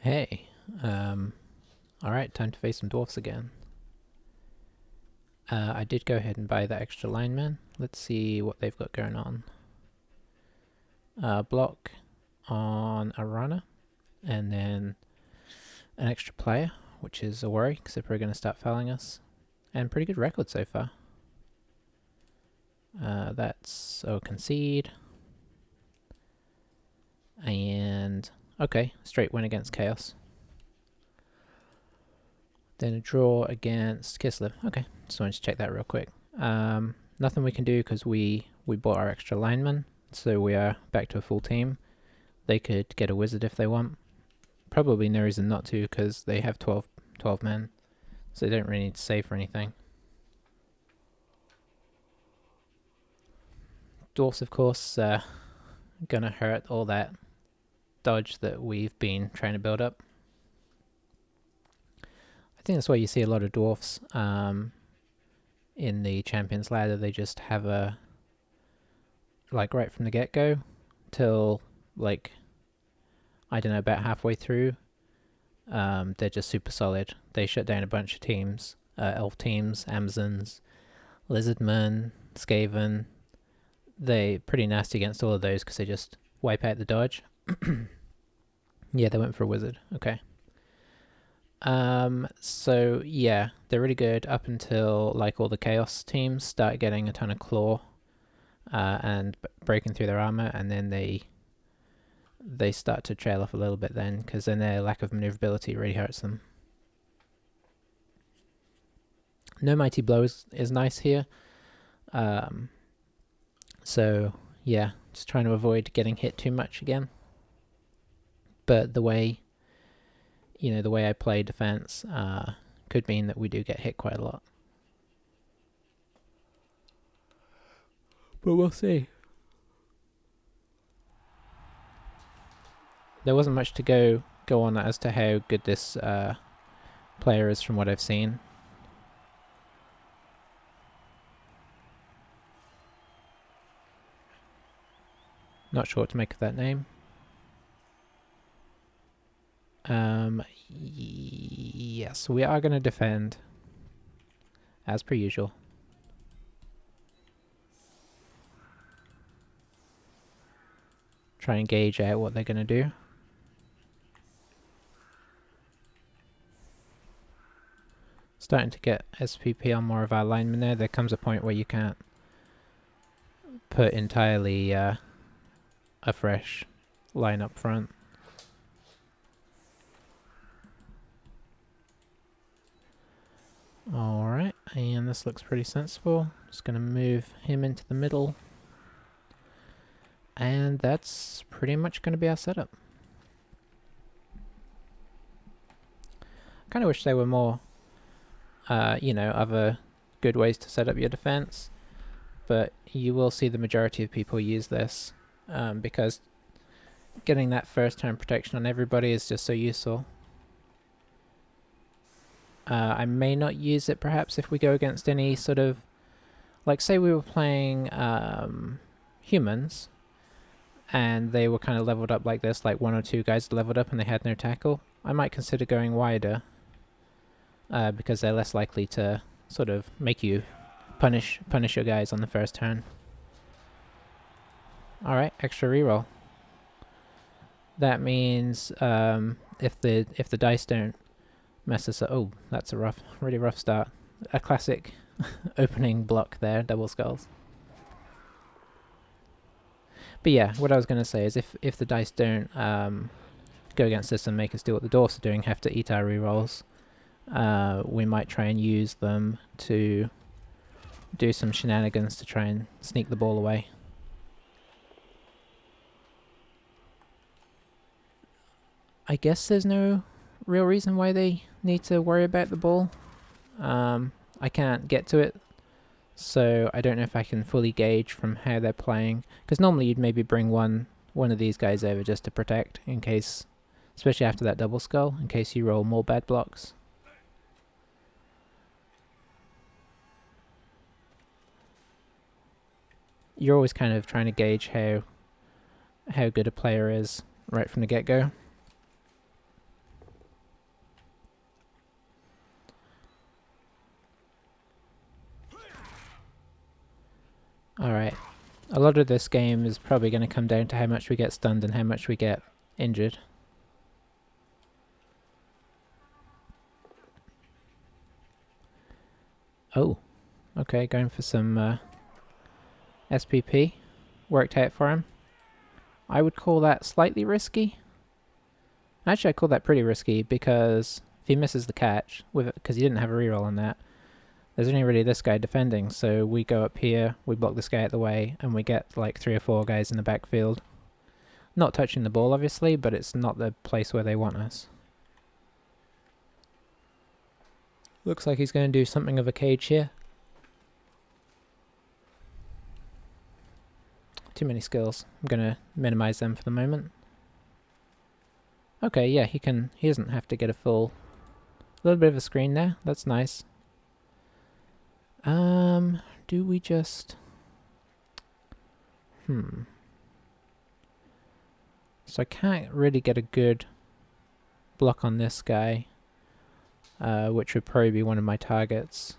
Hey, alright, time to face some dwarfs again. I did go ahead and buy the extra lineman. Let's see what they've got going on. Block on a runner, and then an extra player, which is a worry, because they're probably going to start fouling us. And pretty good record so far. That's concede. And okay, straight win against Chaos. Then a draw against Kislev. Okay, just wanted to check that real quick. Nothing we can do because we bought our extra lineman, so we are back to a full team. They could get a wizard if they want. Probably no reason not to because they have 12 men, so they don't really need to save for anything. Dwarfs, of course, gonna hurt all that dodge that we've been trying to build up. I think that's why you see a lot of dwarfs in the Champions Ladder. They just have a, like right from the get-go till like, I don't know, about halfway through, they're just super solid. They shut down a bunch of teams, elf teams, Amazons, Lizardmen, Skaven. They're pretty nasty against all of those because they just wipe out the dodge. Yeah, they went for a wizard. Okay. So yeah, they're really good up until like all the chaos teams start getting a ton of claw and breaking through their armor, and then they start to trail off a little bit then, because then their lack of maneuverability really hurts them. No mighty blows is nice here. So yeah, just trying to avoid getting hit too much again. But the way I play defense could mean that we do get hit quite a lot. But we'll see. There wasn't much to go on as to how good this player is from what I've seen. Not sure what to make of that name. Yes, we are going to defend as per usual. Try and gauge out what they're going to do. Starting to get SPP on more of our linemen there. There comes a point where you can't put entirely a fresh line up front. Alright, and this looks pretty sensible. Just going to move him into the middle. And that's pretty much going to be our setup. I kind of wish there were more, other good ways to set up your defense. But you will see the majority of people use this because getting that first turn protection on everybody is just so useful. I may not use it perhaps if we go against any sort of, like say we were playing humans and they were kind of leveled up like this, like one or two guys leveled up and they had no tackle. I might consider going wider because they're less likely to sort of make you punish your guys on the first turn. Alright, extra reroll. That means if the dice don't mess us up. Oh, that's a really rough start. A classic opening block there, double skulls. But yeah, what I was going to say is if the dice don't go against us and make us do what the dwarfs are doing, have to eat our rerolls, we might try and use them to do some shenanigans to try and sneak the ball away. I guess there's no real reason why they need to worry about the ball. I can't get to it, so I don't know if I can fully gauge from how they're playing, because normally you'd maybe bring one of these guys over just to protect in case, especially after that double skull, in case you roll more bad blocks. You're always kind of trying to gauge how good a player is right from the get-go. Alright. A lot of this game is probably going to come down to how much we get stunned and how much we get injured. Oh. Okay, going for some SPP. Worked out for him. I would call that slightly risky. Actually, I call that pretty risky because if he misses the catch, because he didn't have a reroll on that, there's only really this guy defending, so we go up here, we block this guy out of the way, and we get like 3 or 4 guys in the backfield. Not touching the ball, obviously, but it's not the place where they want us. Looks like he's going to do something of a cage here. Too many skills. I'm going to minimize them for the moment. Okay, yeah, he doesn't have to get a little bit of a screen there. That's nice. Do we just... So I can't really get a good block on this guy, which would probably be one of my targets,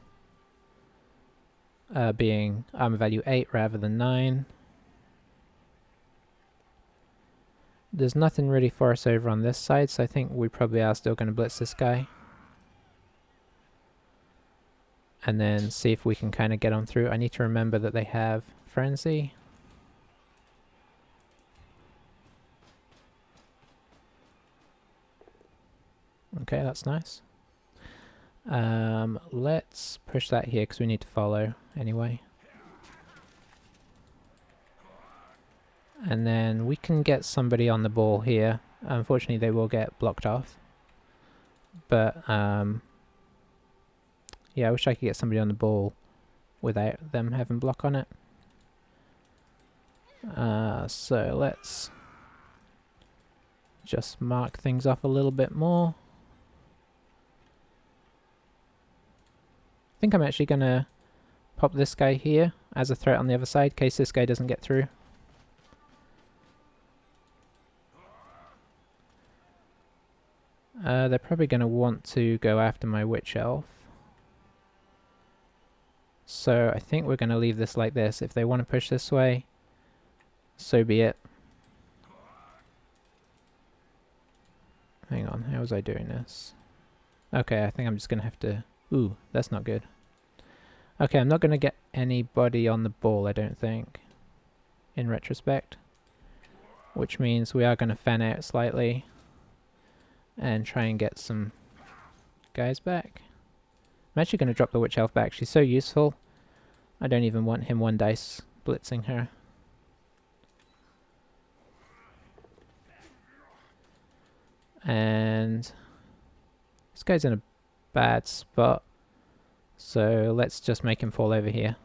being armor value 8 rather than 9. There's nothing really for us over on this side, so I think we probably are still going to blitz this guy. And then see if we can kind of get on through. I need to remember that they have Frenzy. Okay, that's nice. Let's push that here because we need to follow anyway. And then we can get somebody on the ball here. Unfortunately, they will get blocked off. But, yeah, I wish I could get somebody on the ball without them having block on it. So let's just mark things off a little bit more. I think I'm actually going to pop this guy here as a threat on the other side in case this guy doesn't get through. They're probably going to want to go after my witch elf. So I think we're going to leave this like this. If they want to push this way, so be it. Hang on, how was I doing this? Okay, I think I'm just going to have to... Ooh, that's not good. Okay, I'm not going to get anybody on the ball, I don't think, in retrospect. Which means we are going to fan out slightly and try and get some guys back. I'm actually going to drop the witch elf back. She's so useful. I don't even want him 1 dice blitzing her. And this guy's in a bad spot, so let's just make him fall over here.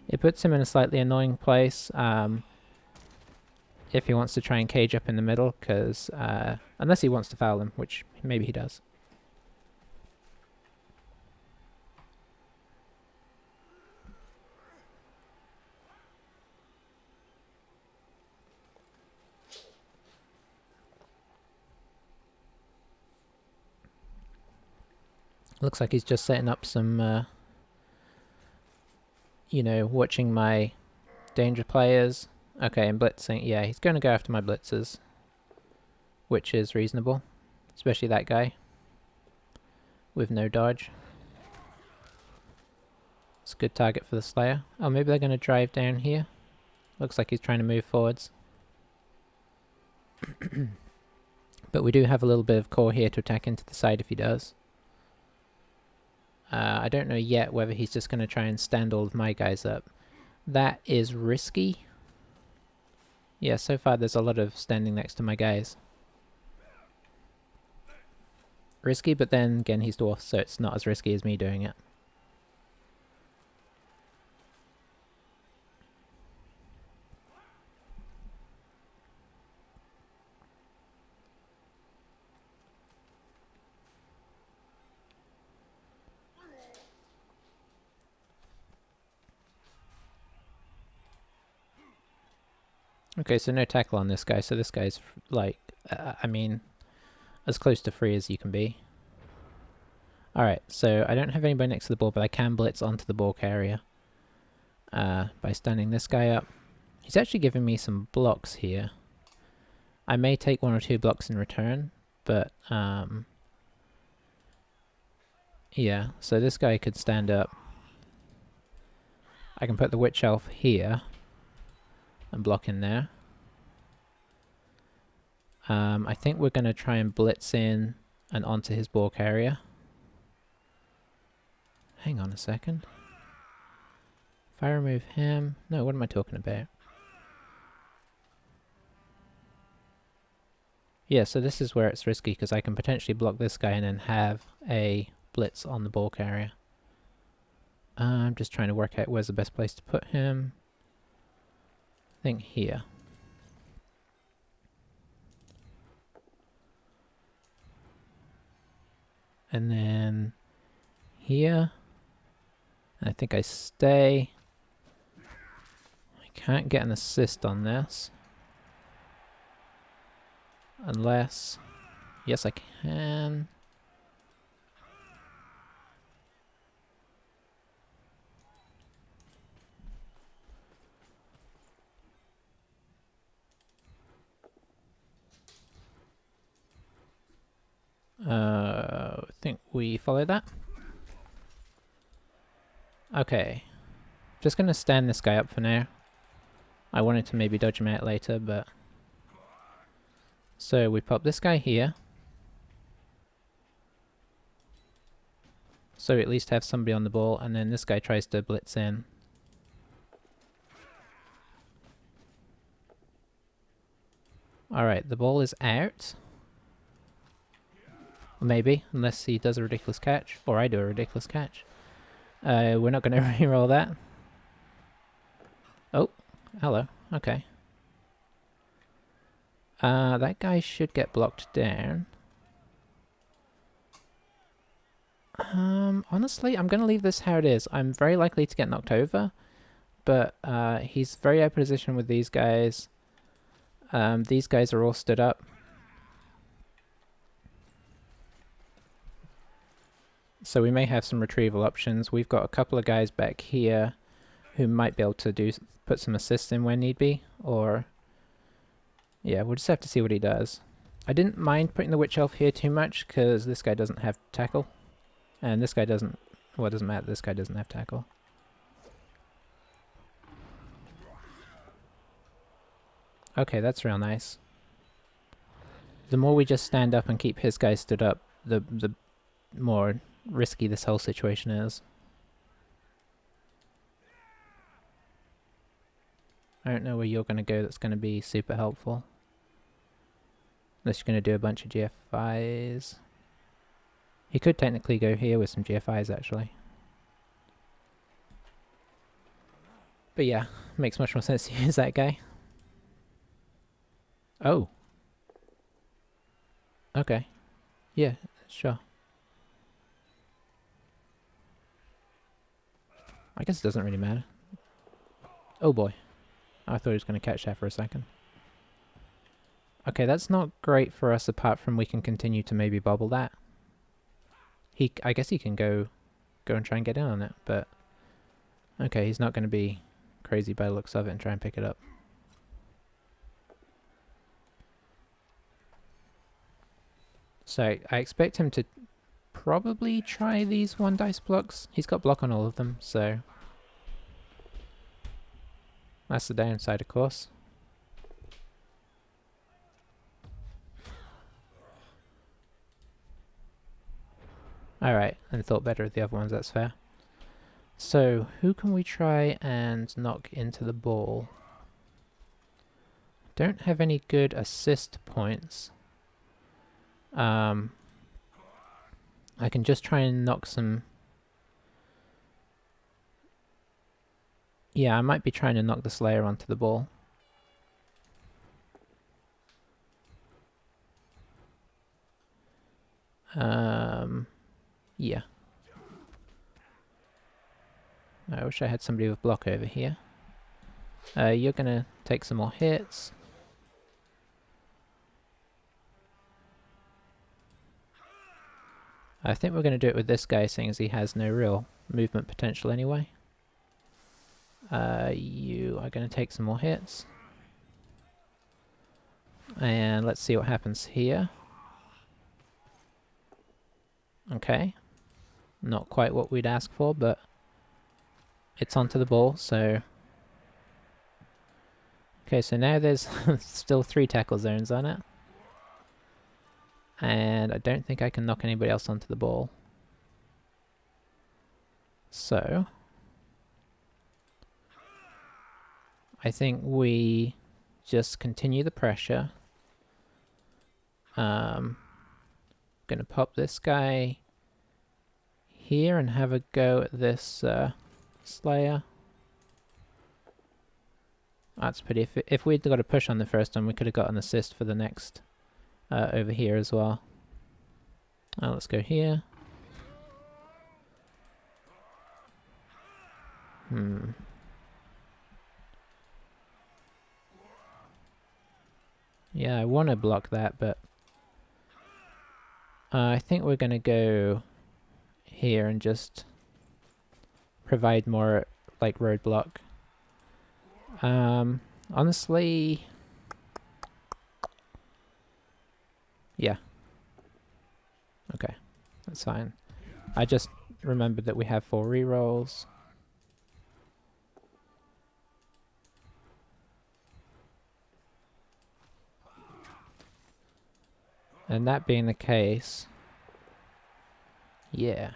It puts him in a slightly annoying place if he wants to try and cage up in the middle, because unless he wants to foul him, which maybe he does. Looks like he's just setting up some, you know, watching my danger players. Okay, and blitzing. Yeah, he's going to go after my blitzers, which is reasonable, especially that guy with no dodge. It's a good target for the Slayer. Oh, maybe they're going to drive down here. Looks like he's trying to move forwards. But we do have a little bit of core here to attack into the side if he does. I don't know yet whether he's just going to try and stand all of my guys up. That is risky. Yeah, so far there's a lot of standing next to my guys. Risky, but then again he's dwarf, so it's not as risky as me doing it. Okay, so no tackle on this guy, so this guy's like, I mean, as close to free as you can be. Alright, so I don't have anybody next to the ball, but I can blitz onto the ball carrier by standing this guy up. He's actually giving me some blocks here. I may take 1 or 2 blocks in return, but yeah, so this guy could stand up. I can put the witch elf here and block in there. I think we're going to try and blitz in and onto his ball carrier. Hang on a second. If I remove him... No, what am I talking about? Yeah, so this is where it's risky, because I can potentially block this guy and then have a blitz on the ball carrier. I'm just trying to work out where's the best place to put him. I think here. And then here. I think I stay. I can't get an assist on this. Unless... Yes, I can. I think we follow that. Okay. Just gonna stand this guy up for now. I wanted to maybe dodge him out later, but... So we pop this guy here. So we at least have somebody on the ball, and then this guy tries to blitz in. Alright, the ball is out. Maybe, unless he does a ridiculous catch, or I do a ridiculous catch. We're not going to reroll that. Oh, hello. Okay. That guy should get blocked down. Honestly, I'm going to leave this how it is. I'm very likely to get knocked over, but he's very out of position with these guys. These guys are all stood up. So we may have some retrieval options. We've got a couple of guys back here who might be able to put some assists in when need be, or... Yeah, we'll just have to see what he does. I didn't mind putting the witch elf here too much, because this guy doesn't have tackle. And this guy doesn't... Well, it doesn't matter, this guy doesn't have tackle. Okay, that's real nice. The more we just stand up and keep his guy stood up, the more risky this whole situation is. I don't know where you're going to go that's going to be super helpful. Unless you're going to do a bunch of GFIs. He could technically go here with some GFIs actually. But yeah, makes much more sense to use that guy. Oh. Okay. Yeah, sure. I guess it doesn't really matter. Oh boy. I thought he was going to catch that for a second. Okay, that's not great for us apart from we can continue to maybe bobble that. I guess he can go and try and get in on it, but... Okay, he's not going to be crazy by the looks of it and try and pick it up. So, I expect him to probably try these 1 dice blocks. He's got block on all of them, so... That's the downside, of course. Alright, and thought better of the other ones, that's fair. So, who can we try and knock into the ball? Don't have any good assist points. I can just try and knock some... Yeah, I might be trying to knock the Slayer onto the ball. Yeah. I wish I had somebody with block over here. You're gonna take some more hits. I think we're going to do it with this guy, seeing as he has no real movement potential anyway. You are going to take some more hits. And let's see what happens here. Okay. Not quite what we'd ask for, but it's onto the ball, so... Okay, so now there's still 3 tackle zones on it. And I don't think I can knock anybody else onto the ball. So... I think we just continue the pressure. Gonna pop this guy here and have a go at this Slayer. That's pretty. If we'd got a push on the first one, we could have got an assist for the next over here as well. Let's go here. Yeah, I want to block that, but I think we're going to go here and just provide more like roadblock. Honestly, yeah. Okay, that's fine. I just remembered that we have 4 rerolls. And that being the case, yeah.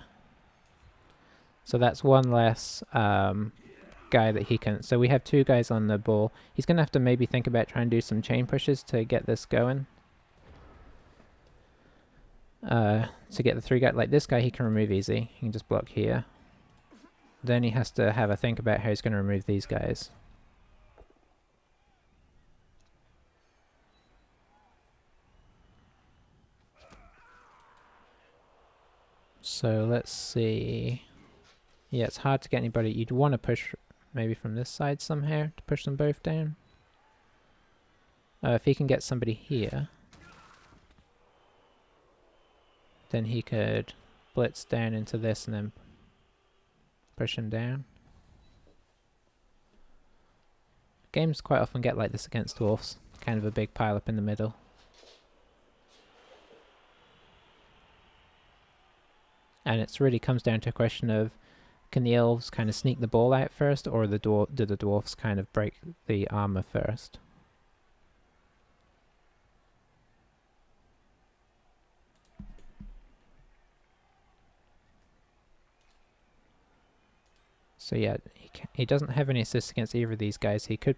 So that's one less guy that he can... So we have 2 guys on the ball. He's going to have to maybe think about trying to do some chain pushes to get this going. To get the 3 guys... Like this guy he can remove easy. He can just block here. Then he has to have a think about how he's going to remove these guys. So let's see. Yeah, it's hard to get anybody. You'd want to push maybe from this side somehow to push them both down. If he can get somebody here, then he could blitz down into this and then push him down. Games quite often get like this against dwarfs. Kind of a big pile up in the middle. And it really comes down to a question of, can the elves kind of sneak the ball out first, or do the dwarfs kind of break the armor first? So yeah, he doesn't have any assists against either of these guys. He could...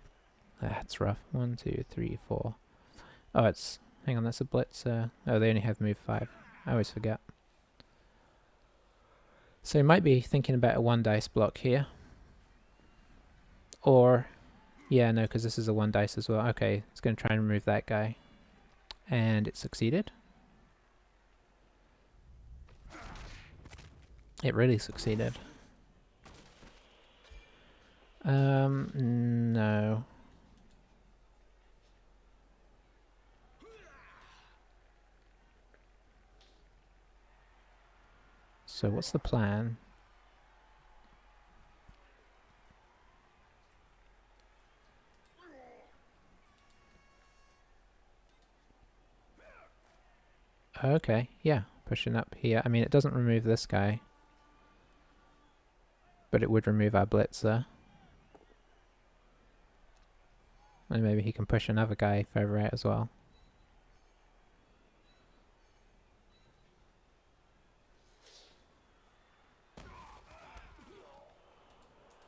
That's rough. 1, 2, 3, 4. Oh, it's... Hang on, that's a blitz. Oh, they only have move 5. I always forget. So he might be thinking about a 1 dice block here. Or... Yeah, no, because this is a 1 dice as well. Okay, it's going to try and remove that guy. And it succeeded. It really succeeded. No. So what's the plan? Okay, yeah, pushing up here. I mean, it doesn't remove this guy. But it would remove our blitzer. And maybe he can push another guy further out as well.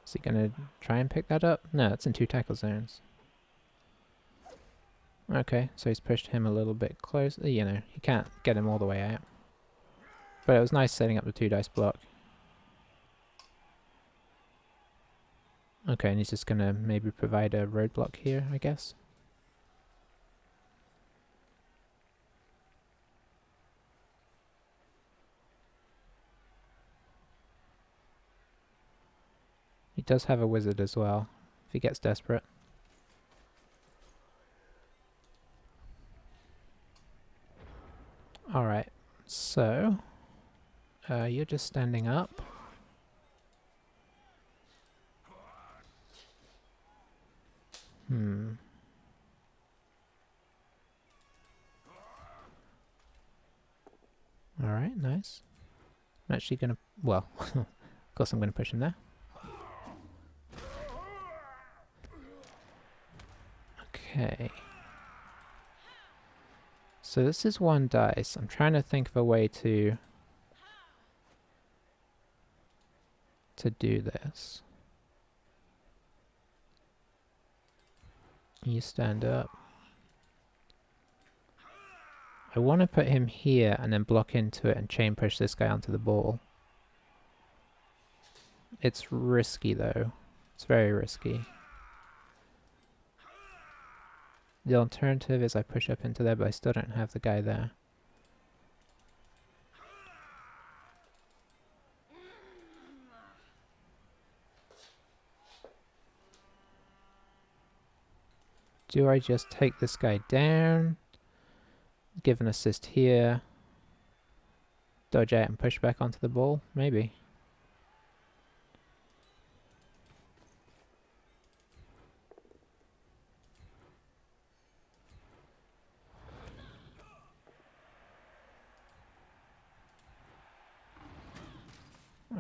Is he gonna try and pick that up? No, it's in 2 tackle zones. Okay, so he's pushed him a little bit closer. You know, he can't get him all the way out. But it was nice setting up the 2 dice block. Okay, and he's just gonna maybe provide a roadblock here, I guess. He does have a wizard as well, if he gets desperate. Alright, so... You're just standing up. Alright, nice. I'm actually gonna... well, of course I'm gonna push him there. Okay. So this is one dice. I'm trying to think of a way to do this. You stand up. I want to put him here and then block into it and chain push this guy onto the ball. It's risky though. It's very risky. The alternative is I push up into there, but I still don't have the guy there. Do I just take this guy down? Give an assist here. Dodge out and push back onto the ball? Maybe.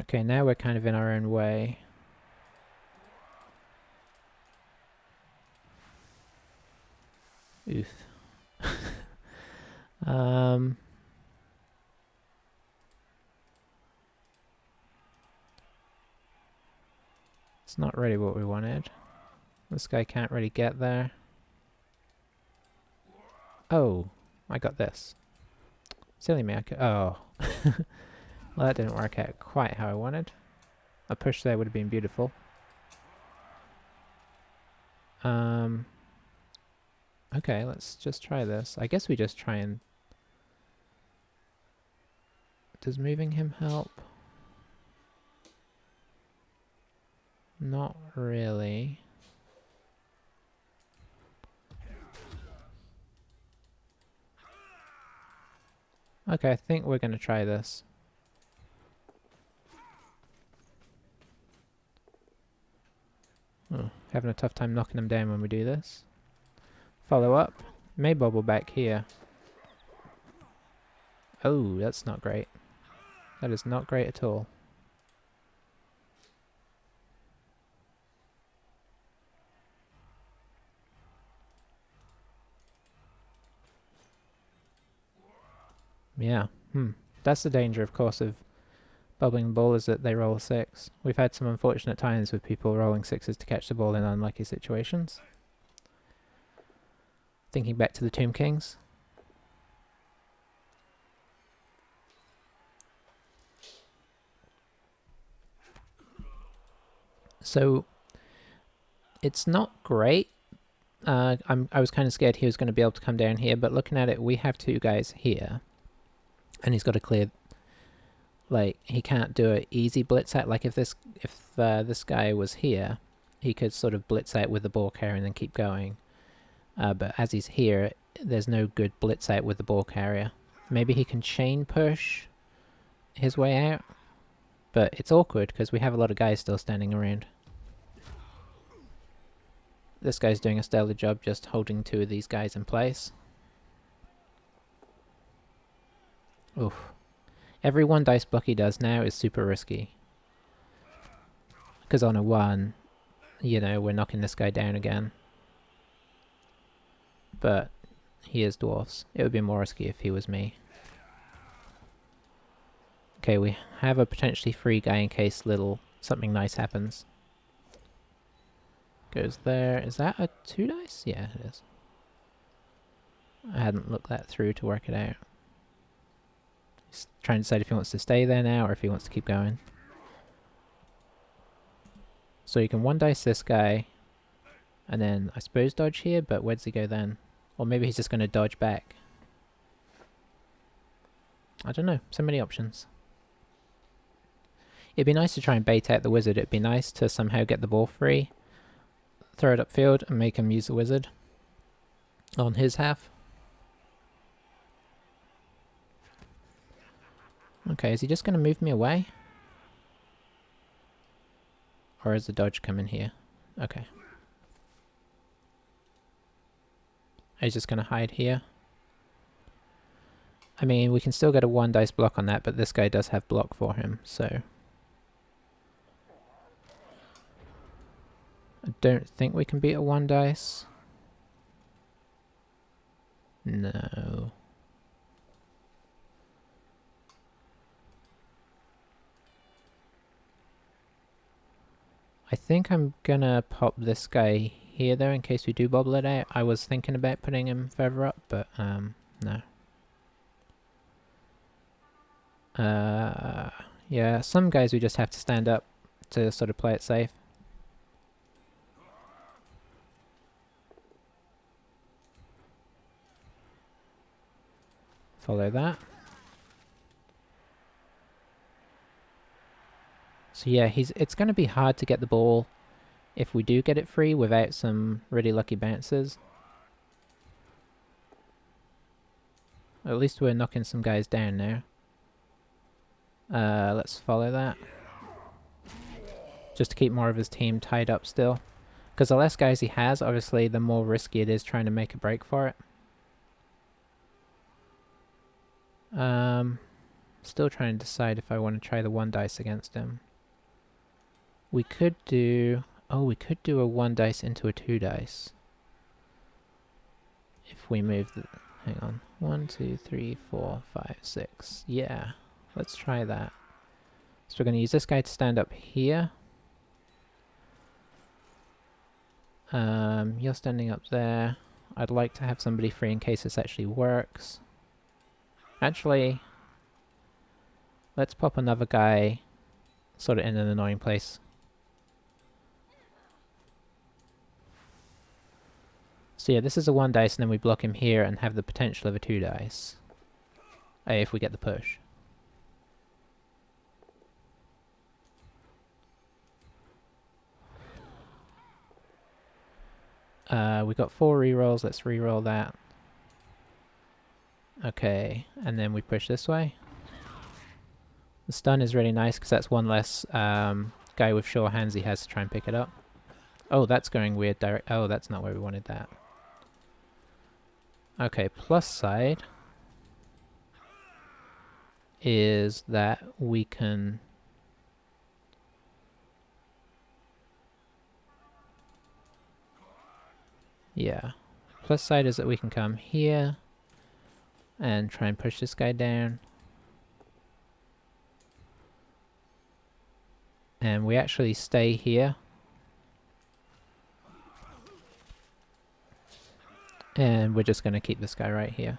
Okay, now we're kind of in our own way. Oof. It's not really what we wanted. This guy can't really get there. Oh, I got this. Silly me, oh. Well, that didn't work out quite how I wanted. A push there would have been beautiful. Okay, let's just try this. I guess we just try and... Does moving him help? Not really. Okay, I think we're going to try this. Oh, having a tough time knocking them down when we do this. Follow up. May bobble back here. Oh, that's not great. That is not great at all. Yeah. That's the danger, of course, of bubbling the ball, is that they roll a 6. We've had some unfortunate times with people rolling 6s to catch the ball in unlucky situations. Thinking back to the Tomb Kings. So, it's not great. I was kind of scared he was going to be able to come down here, but looking at it, we have 2 guys here. And he's got to clear... Like, he can't do an easy blitz out. Like, if this guy was here, he could sort of blitz out with the ball carrier and then keep going. But as he's here, there's no good blitz out with the ball carrier. Maybe he can chain push his way out. But it's awkward because we have a lot of guys still standing around. This guy's doing a stellar job just holding 2 of these guys in place. Oof. Every 1 dice block he does now is super risky. Because on a 1, you know, we're knocking this guy down again. But he is dwarfs. It would be more risky if he was me. Okay, we have a potentially free guy in case something nice happens. Goes there. Is that a 2 dice? Yeah, it is. I hadn't looked that through to work it out. He's trying to decide if he wants to stay there now or if he wants to keep going. So you can 1 dice this guy, and then I suppose dodge here, but where does he go then? Or maybe he's just going to dodge back. I don't know, so many options. It'd be nice to try and bait out the wizard. It'd be nice to somehow get the ball free, throw it upfield, and make him use the wizard on his half. Okay, is he just going to move me away? Or is the dodge coming here? Okay. He's just going to hide here. I mean, we can still get a 1 dice block on that, but this guy does have block for him, so... I don't think we can beat a 1 dice. No. I think I'm gonna pop this guy here though in case we do bobble it out. I was thinking about putting him further up, but no. Yeah, some guys we just have to stand up to sort of play it safe. Follow that. So yeah, it's going to be hard to get the ball if we do get it free without some really lucky bounces. At least we're knocking some guys down now. Let's follow that. Just to keep more of his team tied up still. Because the less guys he has, obviously, the more risky it is trying to make a break for it. Still trying to decide if I want to try the 1 dice against him. We could do... Oh, we could do a 1 dice into a 2 dice. If we move the... Hang on. 1, 2, 3, 4, 5, 6. Yeah. Let's try that. So we're going to use this guy to stand up here. You're standing up there. I'd like to have somebody free in case this actually works. Actually, let's pop another guy sort of in an annoying place. So yeah, this is a 1 dice and then we block him here and have the potential of a 2 dice. If we get the push. We got 4 rerolls, let's reroll that. Okay, and then we push this way. The stun is really nice because that's 1 less guy with sure hands he has to try and pick it up. Oh, that's going weird direct. Oh, that's not where we wanted that. Okay, plus side is that we can... Yeah. Plus side is that we can come here and try and push this guy down. And we actually stay here. And we're just going to keep this guy right here.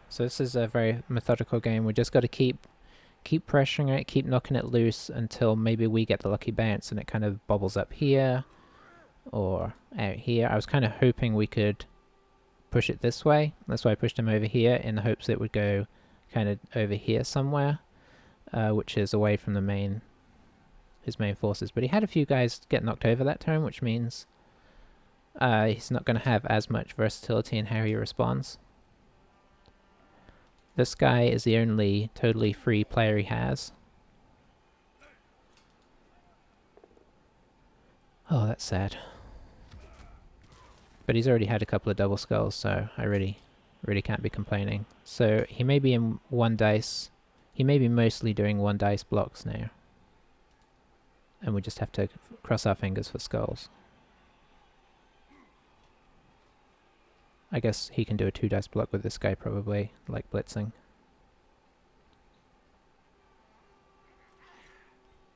So this is a very methodical game. We just got to keep pressuring it, keep knocking it loose until maybe we get the lucky bounce and it kind of bobbles up here or out here. I was kind of hoping we could push it this way. That's why I pushed him over here in the hopes it would go kind of over here somewhere, which is away from the his main forces. But he had a few guys get knocked over that turn, which means he's not going to have as much versatility in how he responds. This guy is the only totally free player he has. Oh, that's sad. But he's already had a couple of double skulls, so I really can't be complaining. So he may be in 1 dice. He may be mostly doing 1 dice blocks now. And we just have to cross our fingers for skulls. I guess he can do a 2 dice block with this guy probably, like blitzing.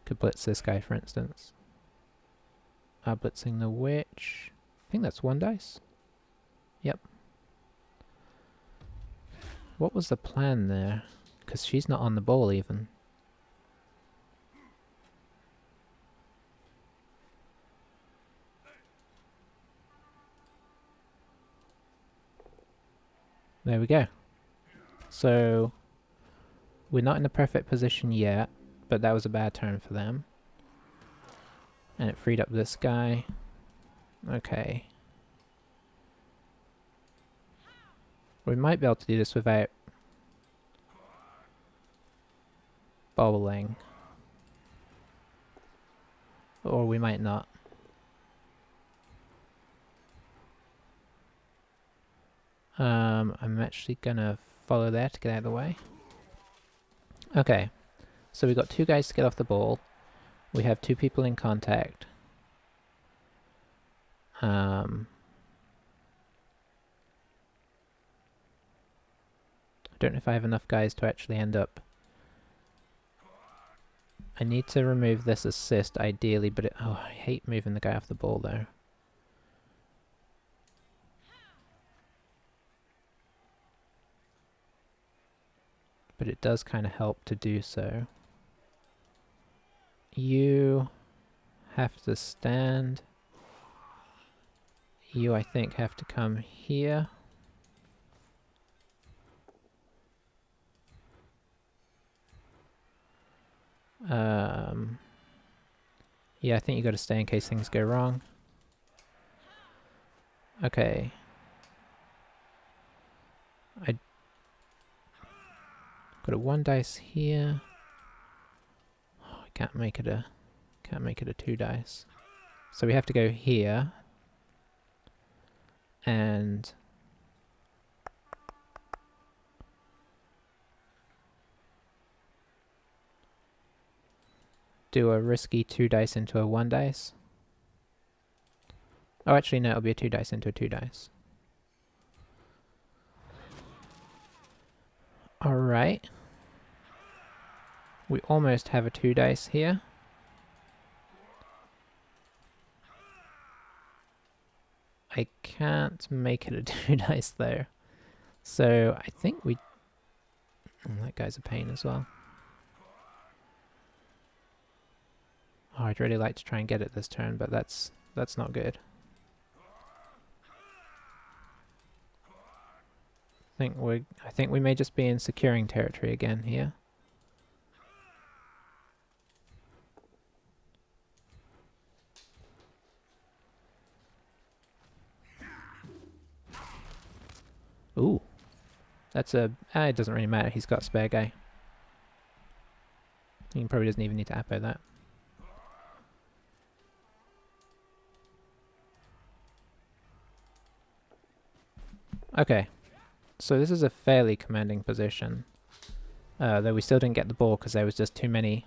Could blitz this guy for instance. Blitzing the witch. I think that's 1 dice. Yep. What was the plan there? Because she's not on the ball even. There we go. So, we're not in a perfect position yet, but that was a bad turn for them. And it freed up this guy. Okay. We might be able to do this without... bowling. Or we might not. I'm actually gonna follow there to get out of the way. Okay, so we've got 2 guys to get off the ball. We have 2 people in contact. I don't know if I have enough guys to actually end up. I need to remove this assist ideally, but oh, I hate moving the guy off the ball though. But it does kind of help to do so. You have to stand. You, I think, have to come here. Yeah, I think you got to stay in case things go wrong. Okay. I got a 1 dice here. Oh, I can't make it a 2 dice. So we have to go here and do a risky 2 dice into a 1 dice. Oh, actually, no, it'll be a 2 dice into a 2 dice. Alright. We almost have a 2 dice here. I can't make it a 2 dice though. So I think we... Oh, that guy's a pain as well. Oh, I'd really like to try and get it this turn, but that's not good. I think we may just be in securing territory again here. Ooh. That's a... it doesn't really matter, he's got a spare guy. He probably doesn't even need to appo that. Okay. So this is a fairly commanding position. Though we still didn't get the ball because there was just too many.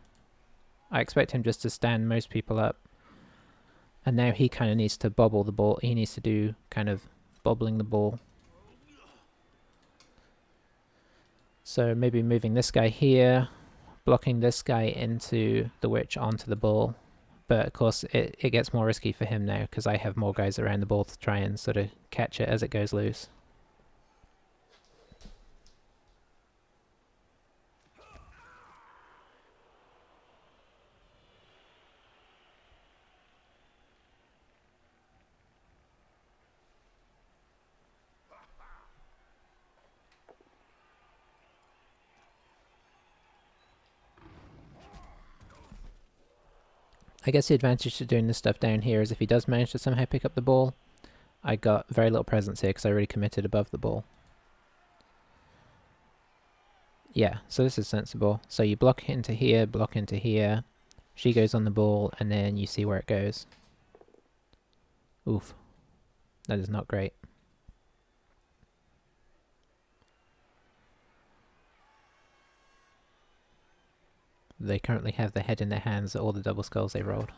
I expect him just to stand most people up. And now he kind of needs to bobble the ball. He needs to do kind of bobbling the ball. So maybe moving this guy here, blocking this guy into the witch onto the ball. But of course it gets more risky for him now because I have more guys around the ball to try and sort of catch it as it goes loose. I guess the advantage to doing this stuff down here is if he does manage to somehow pick up the ball, I got very little presence here because I already committed above the ball. Yeah, so this is sensible. So you block into here, block into here, she goes on the ball, and then you see where it goes. Oof. That is not great. They currently have the head in their hands at all the double skulls they rolled.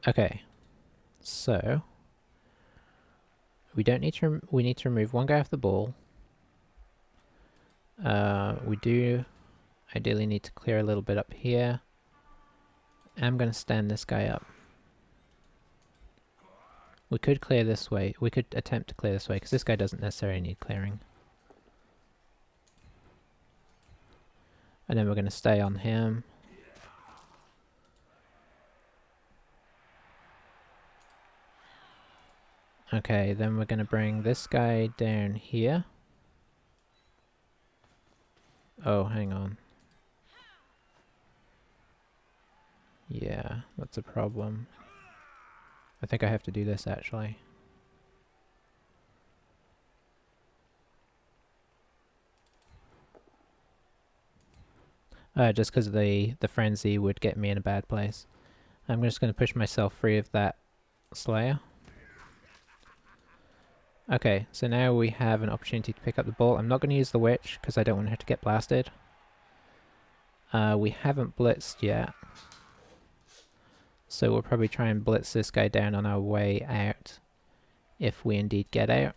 Okay, so we don't need to. We need to remove 1 guy off the ball. We do ideally need to clear a little bit up here. I'm going to stand this guy up. We could clear this way. We could attempt to clear this way, because this guy doesn't necessarily need clearing. And then we're going to stay on him. Okay, then we're going to bring this guy down here. Oh, hang on. Yeah, that's a problem. I think I have to do this actually. Just because the frenzy would get me in a bad place. I'm just going to push myself free of that Slayer. Okay, so now we have an opportunity to pick up the ball. I'm not going to use the witch because I don't want her to get blasted. We haven't blitzed yet. So we'll probably try and blitz this guy down on our way out, if we indeed get out.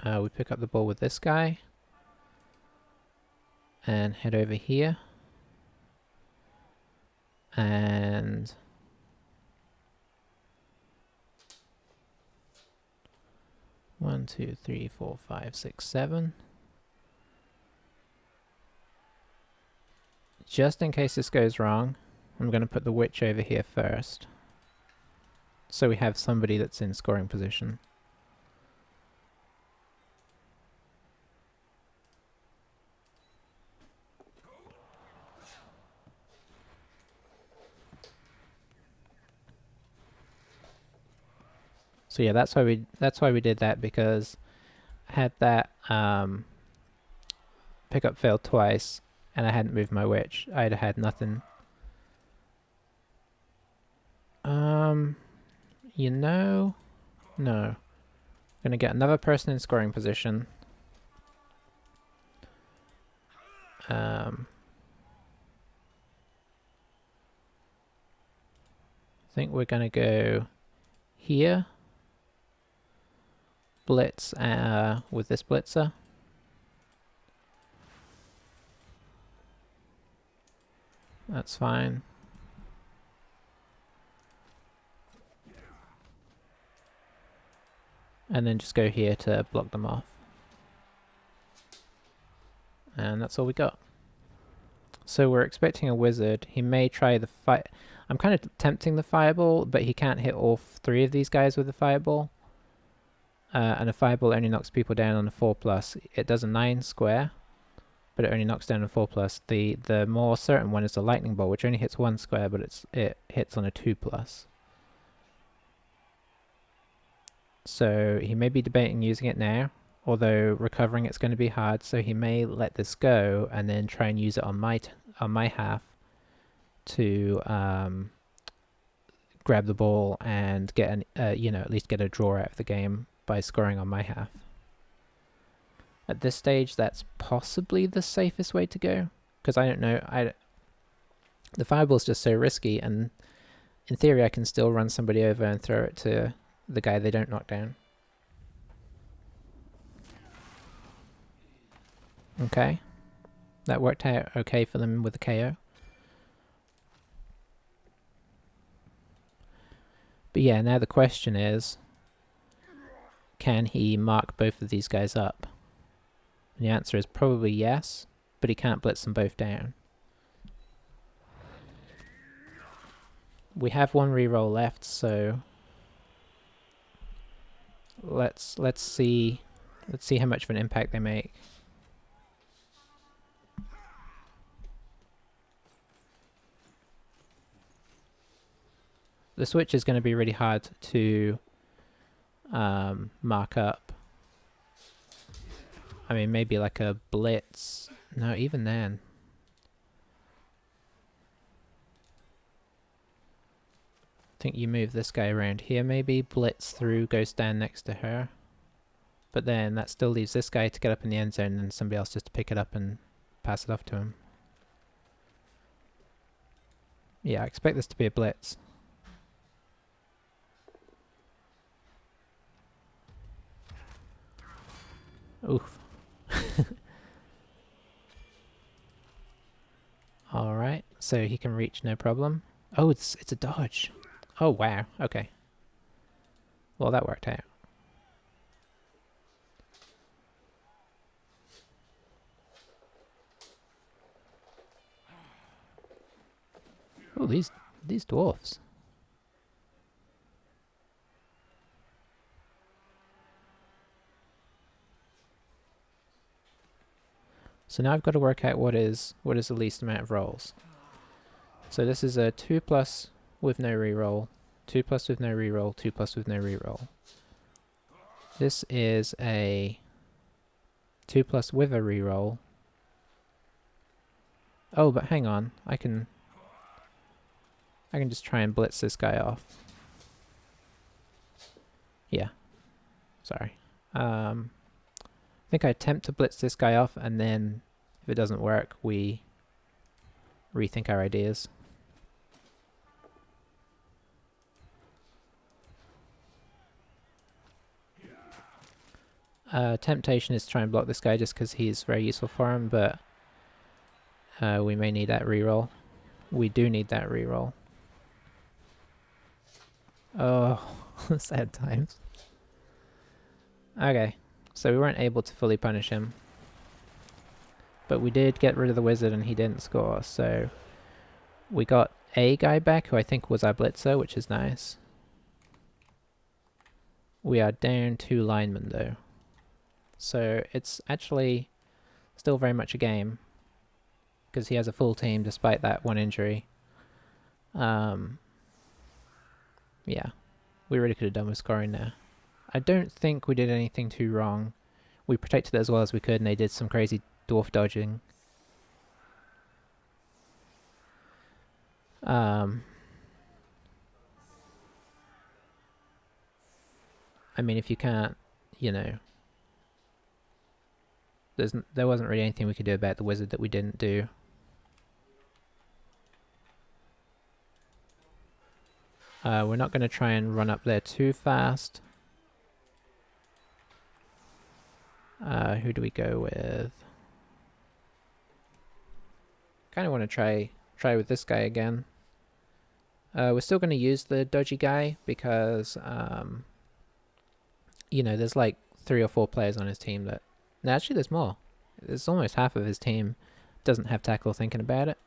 We pick up the ball with this guy, and head over here. And... 1, 2, 3, 4, 5, 6, 7. Just in case this goes wrong, I'm going to put the witch over here first. So we have somebody that's in scoring position. So yeah, that's why we did that, because had that pickup failed twice and I hadn't moved my witch, I'd have had nothing. You know, no. Gonna get another person in scoring position. I think we're gonna go here. Blitz with this blitzer. That's fine. And then just go here to block them off. And that's all we got. So we're expecting a wizard. He may try the fight. I'm kind of tempting the fireball, but he can't hit all three of these guys with the fireball. And a fireball only knocks people down on a 4+. It does a 9 square, but it only knocks down a 4+. The more certain one is the lightning bolt, which only hits 1 square, but it hits on a 2+. So he may be debating using it now, although recovering it's going to be hard, so he may let this go and then try and use it on my half to grab the ball and get at least get a draw out of the game by scoring on my half. At this stage, that's possibly the safest way to go, because I don't know. The fireball's just so risky, and in theory I can still run somebody over and throw it to the guy they don't knock down. Okay. That worked out okay for them with the KO. But yeah, now the question is, can he mark both of these guys up? And the answer is probably yes, but he can't blitz them both down. We have one reroll left, so let's see how much of an impact they make. The switch is going to be really hard to mark up. I mean, maybe like a blitz. No, even then. I think you move this guy around here maybe, blitz through, go stand next to her. But then that still leaves this guy to get up in the end zone and somebody else just to pick it up and pass it off to him. Yeah, I expect this to be a blitz. Oof. Alright, so he can reach no problem. Oh, it's a dodge. Oh, wow. Okay. Well, that worked out. Oh, these dwarfs. So now I've got to work out what is the least amount of rolls. So this is a 2+1 with no reroll, 2+ with no reroll, 2+ with no reroll. This is a 2+ with a reroll. Oh, but hang on, I can just try and blitz this guy off. Yeah, sorry. I think I attempt to blitz this guy off, and then if it doesn't work, we rethink our ideas. Temptation is to try and block this guy just because he's very useful for him, but we may need that reroll. We do need that reroll. Oh, sad times. Okay, so we weren't able to fully punish him, but we did get rid of the wizard and he didn't score, so we got a guy back who I think was our blitzer, which is nice. We are down 2 linemen though, so it's actually still very much a game because he has a full team despite that 1 injury. Yeah, we really could have done with scoring there. I don't think we did anything too wrong. We protected it as well as we could, and they did some crazy dwarf dodging. I mean, if you can't, you know, there wasn't really anything we could do about the wizard that we didn't do. We're not going to try and run up there too fast. Who do we go with? Kind of want to try with this guy again. We're still going to use the dodgy guy because, you know, there's like 3 or 4 players on his team that... No, actually there's more. There's almost half of his team doesn't have tackle thinking about it.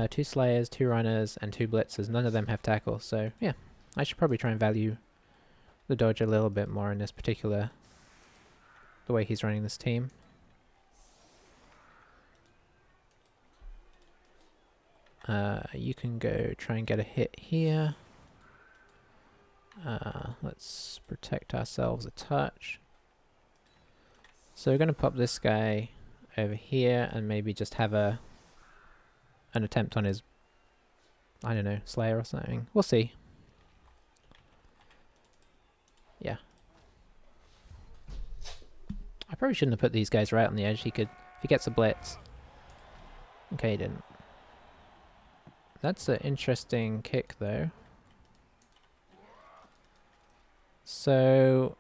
2 slayers, 2 runners, and 2 blitzers. None of them have tackle, so yeah. I should probably try and value the dodge a little bit more in this particular... the way he's running this team. You can go try and get a hit here. Let's protect ourselves a touch. So we're going to pop this guy over here and maybe just have an attempt on his, I don't know, Slayer or something. We'll see. Yeah. I probably shouldn't have put these guys right on the edge. He could, if he gets a blitz. Okay, he didn't. That's an interesting kick, though. So,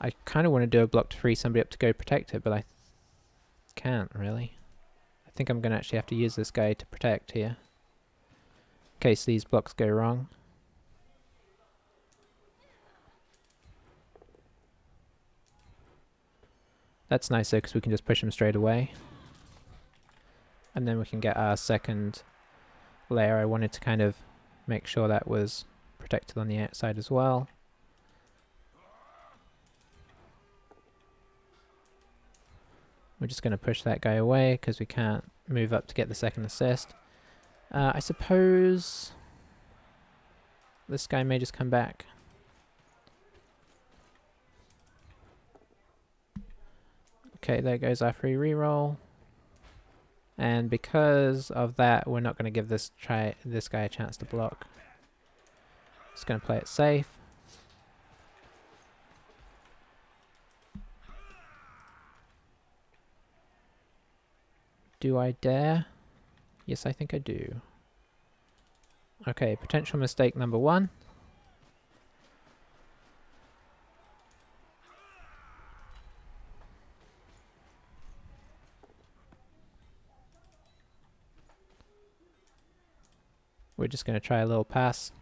I kind of want to do a block to free somebody up to go protect it, but I can't, really. I think I'm going to actually have to use this guy to protect here, in case these blocks go wrong. That's nice though, because we can just push him straight away. And then we can get our second layer. I wanted to kind of make sure that was protected on the outside as well. We're just going to push that guy away because we can't move up to get the second assist. I suppose this guy may just come back. Okay, there goes our free reroll. And because of that, we're not going to give this guy a chance to block. Just going to play it safe. Do I dare? Yes, I think I do. Okay, potential mistake number 1. We're just going to try a little pass.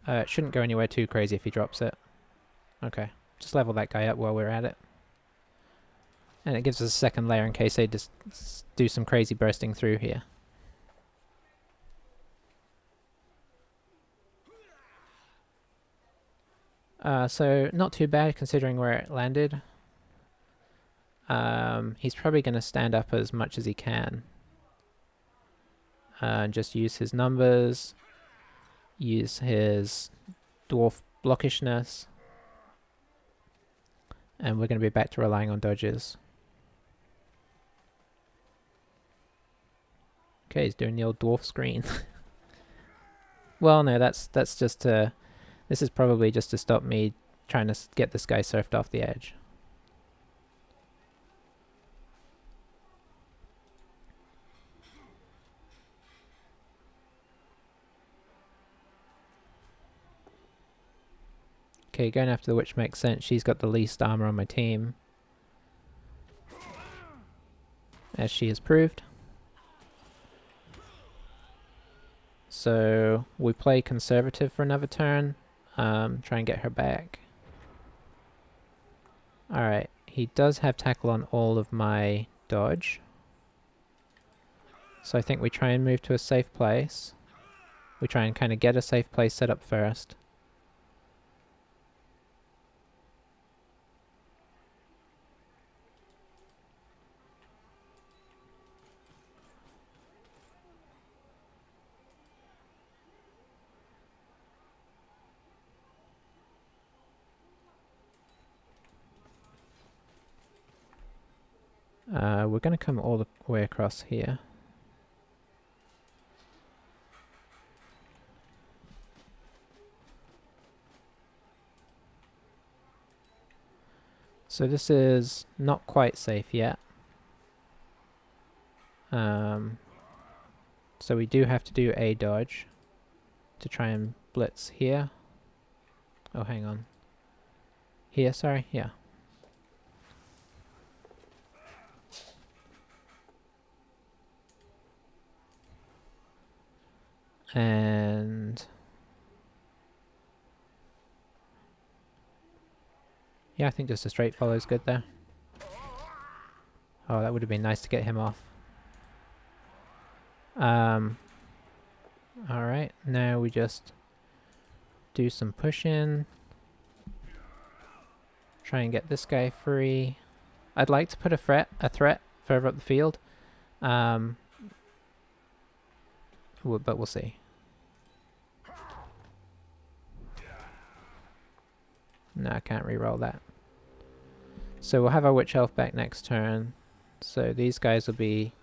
It shouldn't go anywhere too crazy if he drops it. Okay, just level that guy up while we're at it. And it gives us a second layer in case they just do some crazy bursting through here. So not too bad considering where it landed. He's probably going to stand up as much as he can. Just use his numbers, use his dwarf blockishness, and we're going to be back to relying on dodges. Okay, he's doing the old dwarf screen. Well, no, that's just to... This is probably just to stop me trying to get this guy surfed off the edge. Okay, going after the witch makes sense. She's got the least armor on my team, as she has proved. So we play conservative for another turn. Try and get her back. Alright, he does have tackle on all of my dodge. So I think we try and move to a safe place. We try and kind of get a safe place set up first. We're going to come all the way across here. So this is not quite safe yet. So we do have to do a dodge to try and blitz here. Oh, hang on. Here, sorry, yeah. And yeah, I think just a straight follow is good there. Oh, that would have been nice to get him off. Alright, now we just do some pushing. Try and get this guy free. I'd like to put a threat further up the field. But we'll see. No, I can't re-roll that. So we'll have our witch elf back next turn. So these guys will be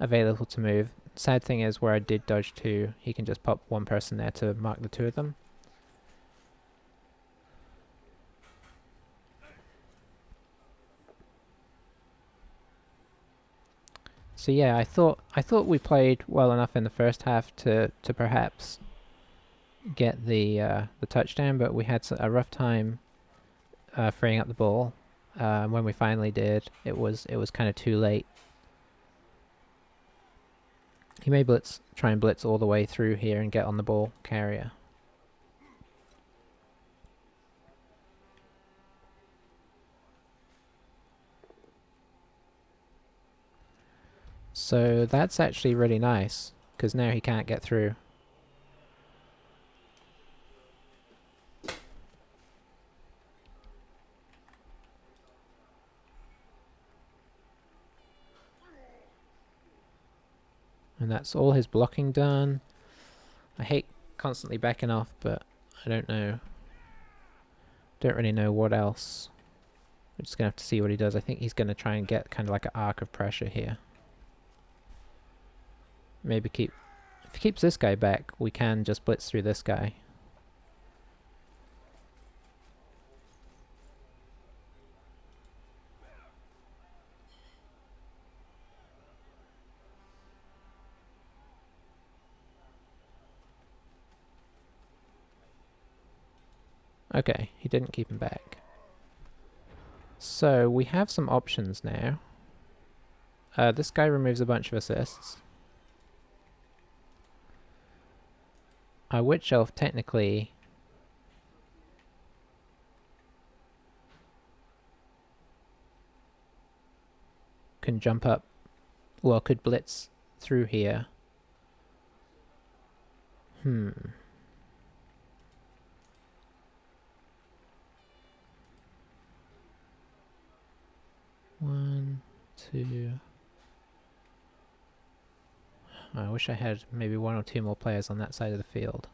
available to move. Sad thing is where I did dodge 2, he can just pop one person there to mark the 2 of them. So yeah, I thought we played well enough in the first half to perhaps get the touchdown, but we had a rough time freeing up the ball. When we finally did, it was kind of too late. He may try and blitz all the way through here and get on the ball carrier. So that's actually really nice, because now he can't get through. And that's all his blocking done. I hate constantly backing off, but I don't really know what else. We're just going to have to see what he does. I think he's going to try and get kind of like an arc of pressure here. Maybe if he keeps this guy back, we can just blitz through this guy. Okay, he didn't keep him back. So we have some options now. This guy removes a bunch of assists. Our witch elf technically can jump up, well, could blitz through here. 1, 2. I wish I had maybe 1 or 2 more players on that side of the field.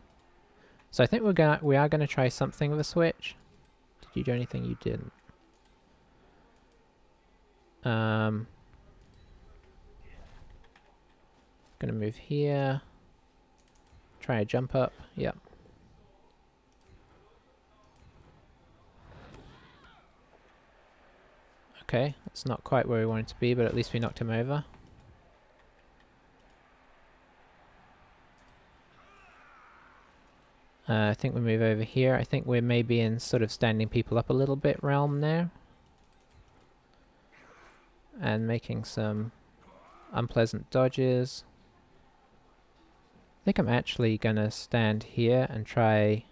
So I think we are gonna try something with a switch. Did you do anything? You didn't. Gonna move here. Try a jump up. Yep. Okay, that's not quite where we wanted to be, but at least we knocked him over. I think we move over here. I think we're maybe in sort of standing people up a little bit realm now. And making some unpleasant dodges. I think I'm actually gonna stand here and try...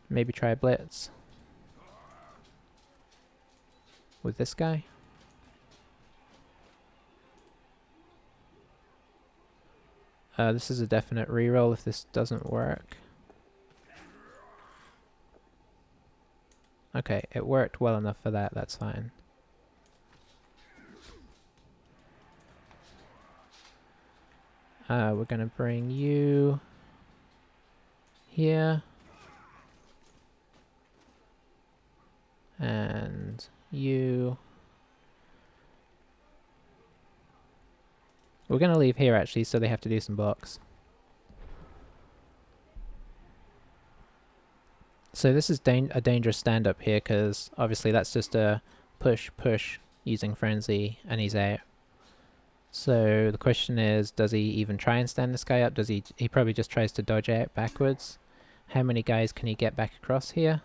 maybe try a blitz. With this guy. This is a definite reroll if this doesn't work. Okay, it worked well enough for that, that's fine. We're gonna bring you here. And you... We're gonna leave here actually, so they have to do some blocks. So this is a dangerous stand-up here, because obviously that's just a push using frenzy, and he's out. So the question is, does he even try and stand this guy up? Does he probably just tries to dodge out backwards. How many guys can he get back across here?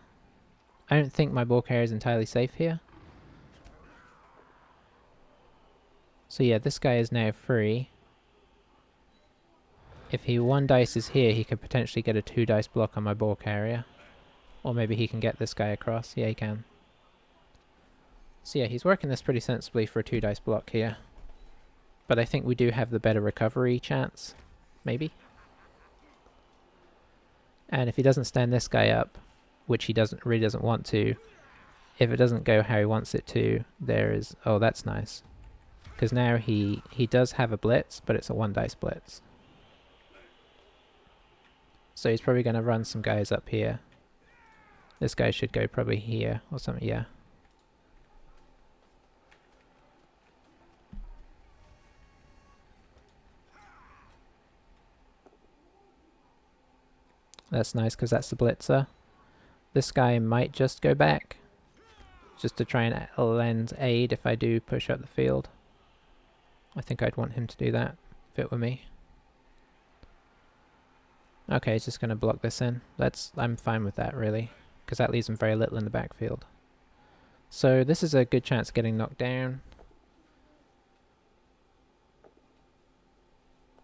I don't think my ball carrier is entirely safe here. So yeah, this guy is now free. If he 1 dices here, he could potentially get a 2 dice block on my ball carrier. Or maybe he can get this guy across. Yeah, he can. So yeah, he's working this pretty sensibly for a 2 dice block here. But I think we do have the better recovery chance. Maybe. And if he doesn't stand this guy up, which he really doesn't want to, if it doesn't go how he wants it to, there is... Oh, that's nice. Because now he does have a blitz, but it's a 1 dice blitz. So he's probably going to run some guys up here. This guy should go probably here or something, yeah. That's nice because that's the blitzer. This guy might just go back. Just to try and lend aid if I do push up the field. I think I'd want him to do that, if it were me. Okay, he's just going to block this in. I'm fine with that, really. Because that leaves him very little in the backfield. So this is a good chance of getting knocked down.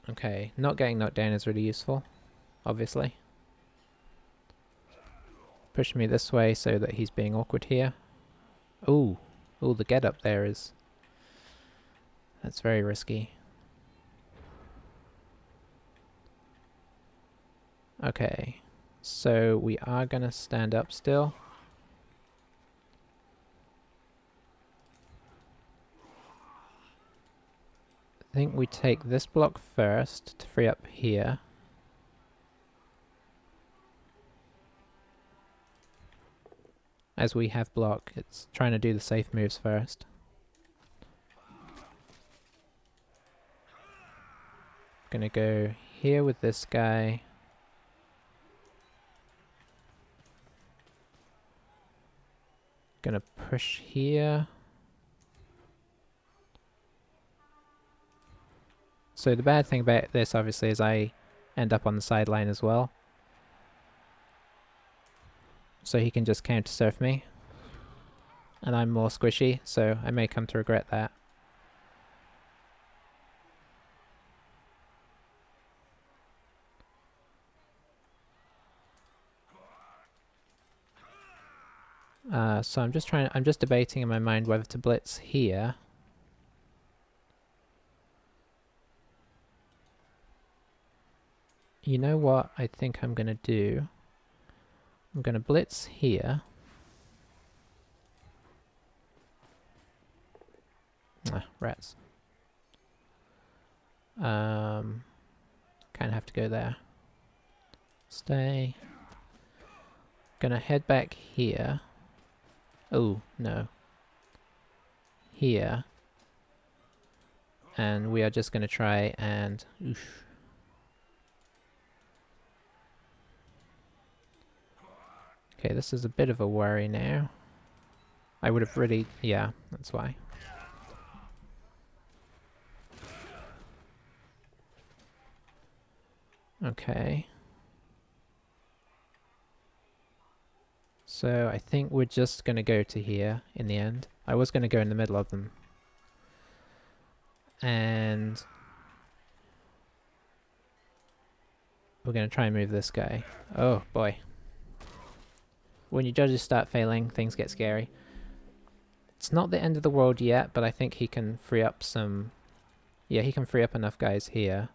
Okay, not getting knocked down is really useful, obviously. Push me this way so that he's being awkward here. Ooh, the get up there is... That's very risky. Okay, so we are gonna stand up still. I think we take this block first to free up here. As we have block, it's trying to do the safe moves first. Gonna go here with this guy. Gonna push here. So the bad thing about this obviously is I end up on the sideline as well. So he can just counter surf me. And I'm more squishy, so I may come to regret that. So I'm just debating in my mind whether to blitz here. You know what I think I'm gonna do? I'm gonna blitz here. Rats. Kind of have to go there. Stay. Gonna head back here. Oh, no. Here. And we are just gonna try and... Oof. Okay, this is a bit of a worry now. I would have really... Yeah, that's why. Okay. So I think we're just going to go to here in the end. I was going to go in the middle of them. And we're going to try and move this guy. Oh boy. When your judges start failing, things get scary. It's not the end of the world yet, but I think he can free up some... Yeah, he can free up enough guys here.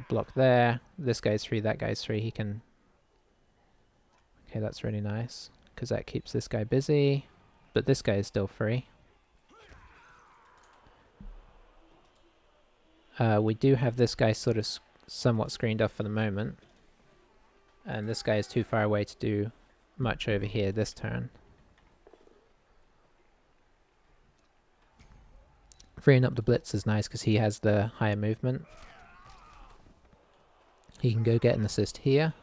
Block there. This guy's free, that guy's free. He can... Okay, that's really nice, because that keeps this guy busy. But this guy is still free. We do have this guy sort of somewhat screened off for the moment. And this guy is too far away to do much over here this turn. Freeing up the blitz is nice because he has the higher movement. He can go get an assist here.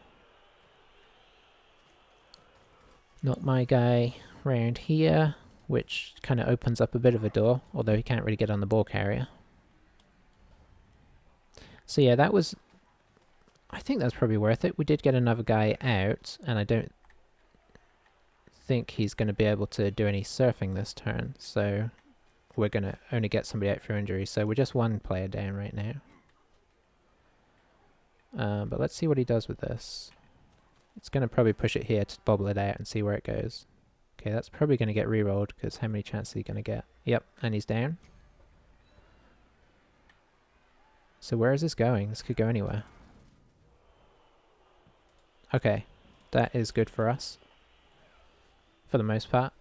Knock my guy round here, which kind of opens up a bit of a door, although he can't really get on the ball carrier. So yeah, that was... I think that's probably worth it. We did get another guy out, and I don't think he's going to be able to do any surfing this turn, so we're going to only get somebody out for injury, so we're just one player down right now. But let's see what he does with this. It's going to probably push it here to bobble it out and see where it goes. Okay, that's probably going to get re-rolled, because how many chances are you going to get? Yep, and he's down. So where is this going? This could go anywhere. Okay, that is good for us. For the most part.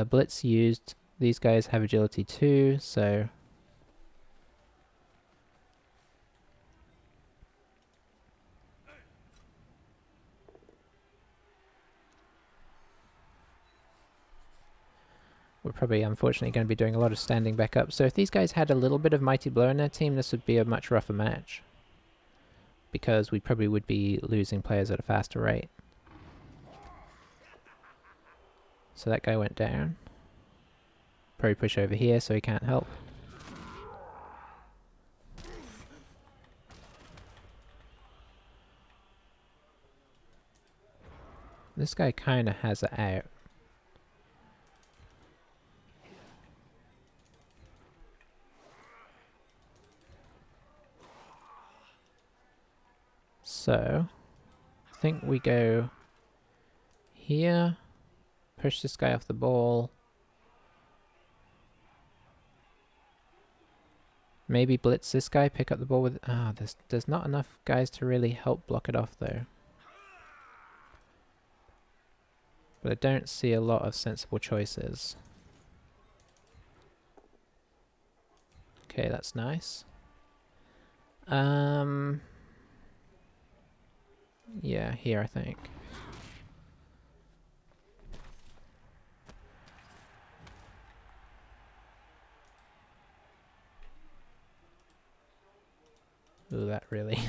Blitz used. These guys have agility too, so... We're probably, unfortunately, going to be doing a lot of standing back up. So if these guys had a little bit of Mighty Blow in their team, this would be a much rougher match. Because we probably would be losing players at a faster rate. So that guy went down. Probably push over here so he can't help. This guy kind of has it out. So, I think we go here, push this guy off the ball. Maybe blitz this guy, pick up the ball with... Ah, there's not enough guys to really help block it off though. But I don't see a lot of sensible choices. Okay, that's nice. Yeah, here I think. Ooh, that really...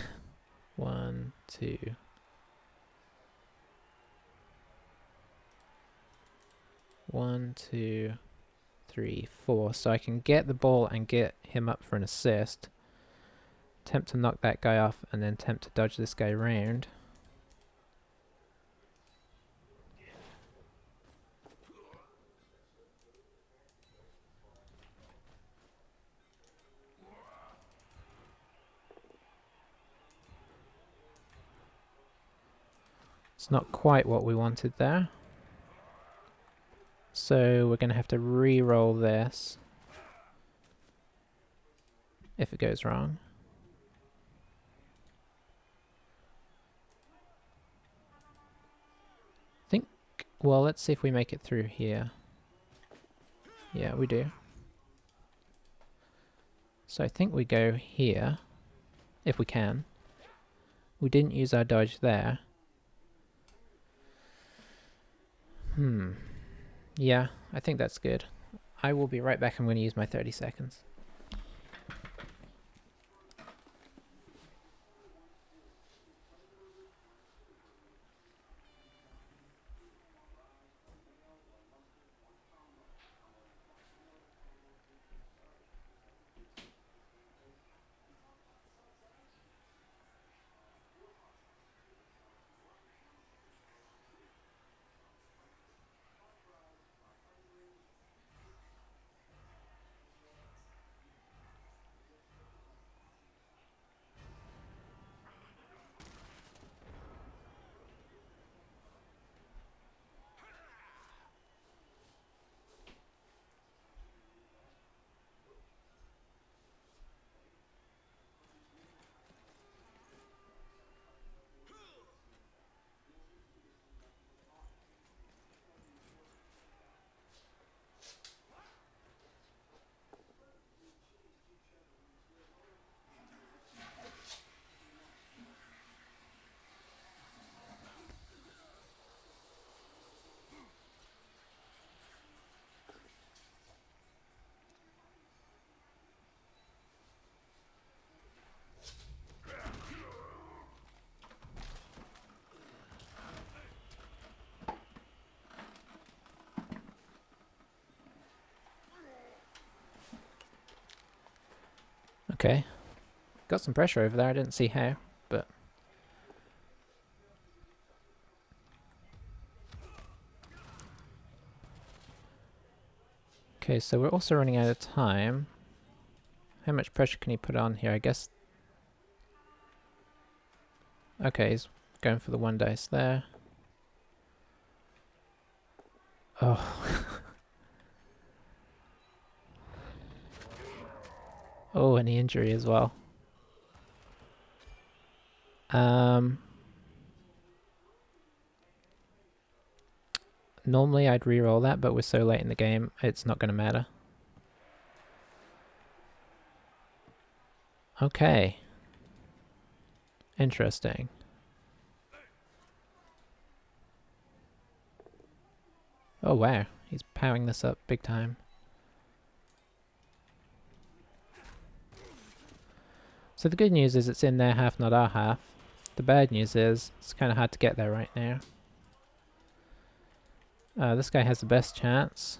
1, 2... 1, 2, 3, 4. So I can get the ball and get him up for an assist. Attempt to knock that guy off and then attempt to dodge this guy around. It's not quite what we wanted there. So we're going to have to re-roll this if it goes wrong. I think Well, let's see if we make it through here. Yeah, we do. So I think we go here, if we can. We didn't use our dodge there. Yeah, I think that's good. I will be right back. I'm going to use my 30 seconds. Okay. Got some pressure over there. I didn't see how, but... Okay, so we're also running out of time. How much pressure can he put on here? I guess... Okay, he's going for the 1 dice there. Oh. Oh, and the injury as well. Normally I'd re-roll that, but we're so late in the game, it's not going to matter. Okay. Interesting. Oh wow, he's powering this up big time. So the good news is it's in their half, not our half. The bad news is it's kind of hard to get there right now. This guy has the best chance.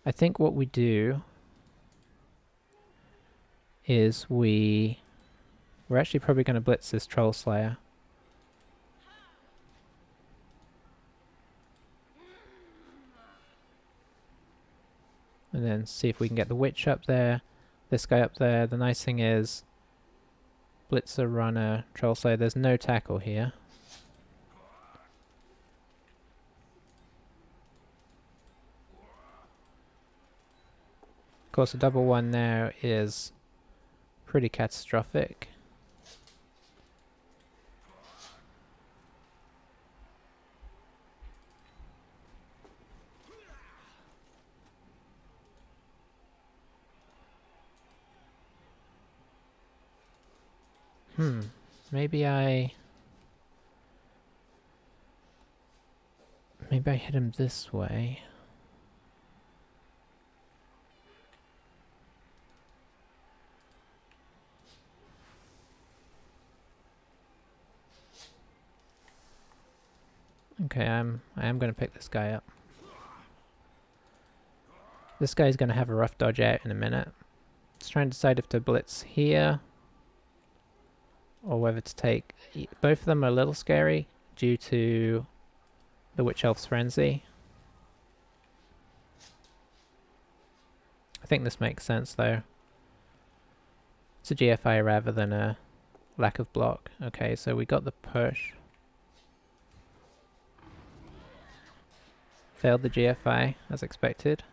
I think what we do is we're actually probably going to blitz this Troll Slayer. And then see if we can get the Witch up there, this guy up there. The nice thing is, Blitzer, Runner, Troll Slayer, there's no tackle here. Of course, a double 1 there is pretty catastrophic. Maybe I hit him this way. Okay, I am going to pick this guy up. This guy's going to have a rough dodge out in a minute. Let's try and decide if to blitz here or whether to take... Both of them are a little scary due to the Witch Elf's Frenzy. I think this makes sense though. It's a GFI rather than a lack of block. Okay, so we got the push. Failed the GFI as expected.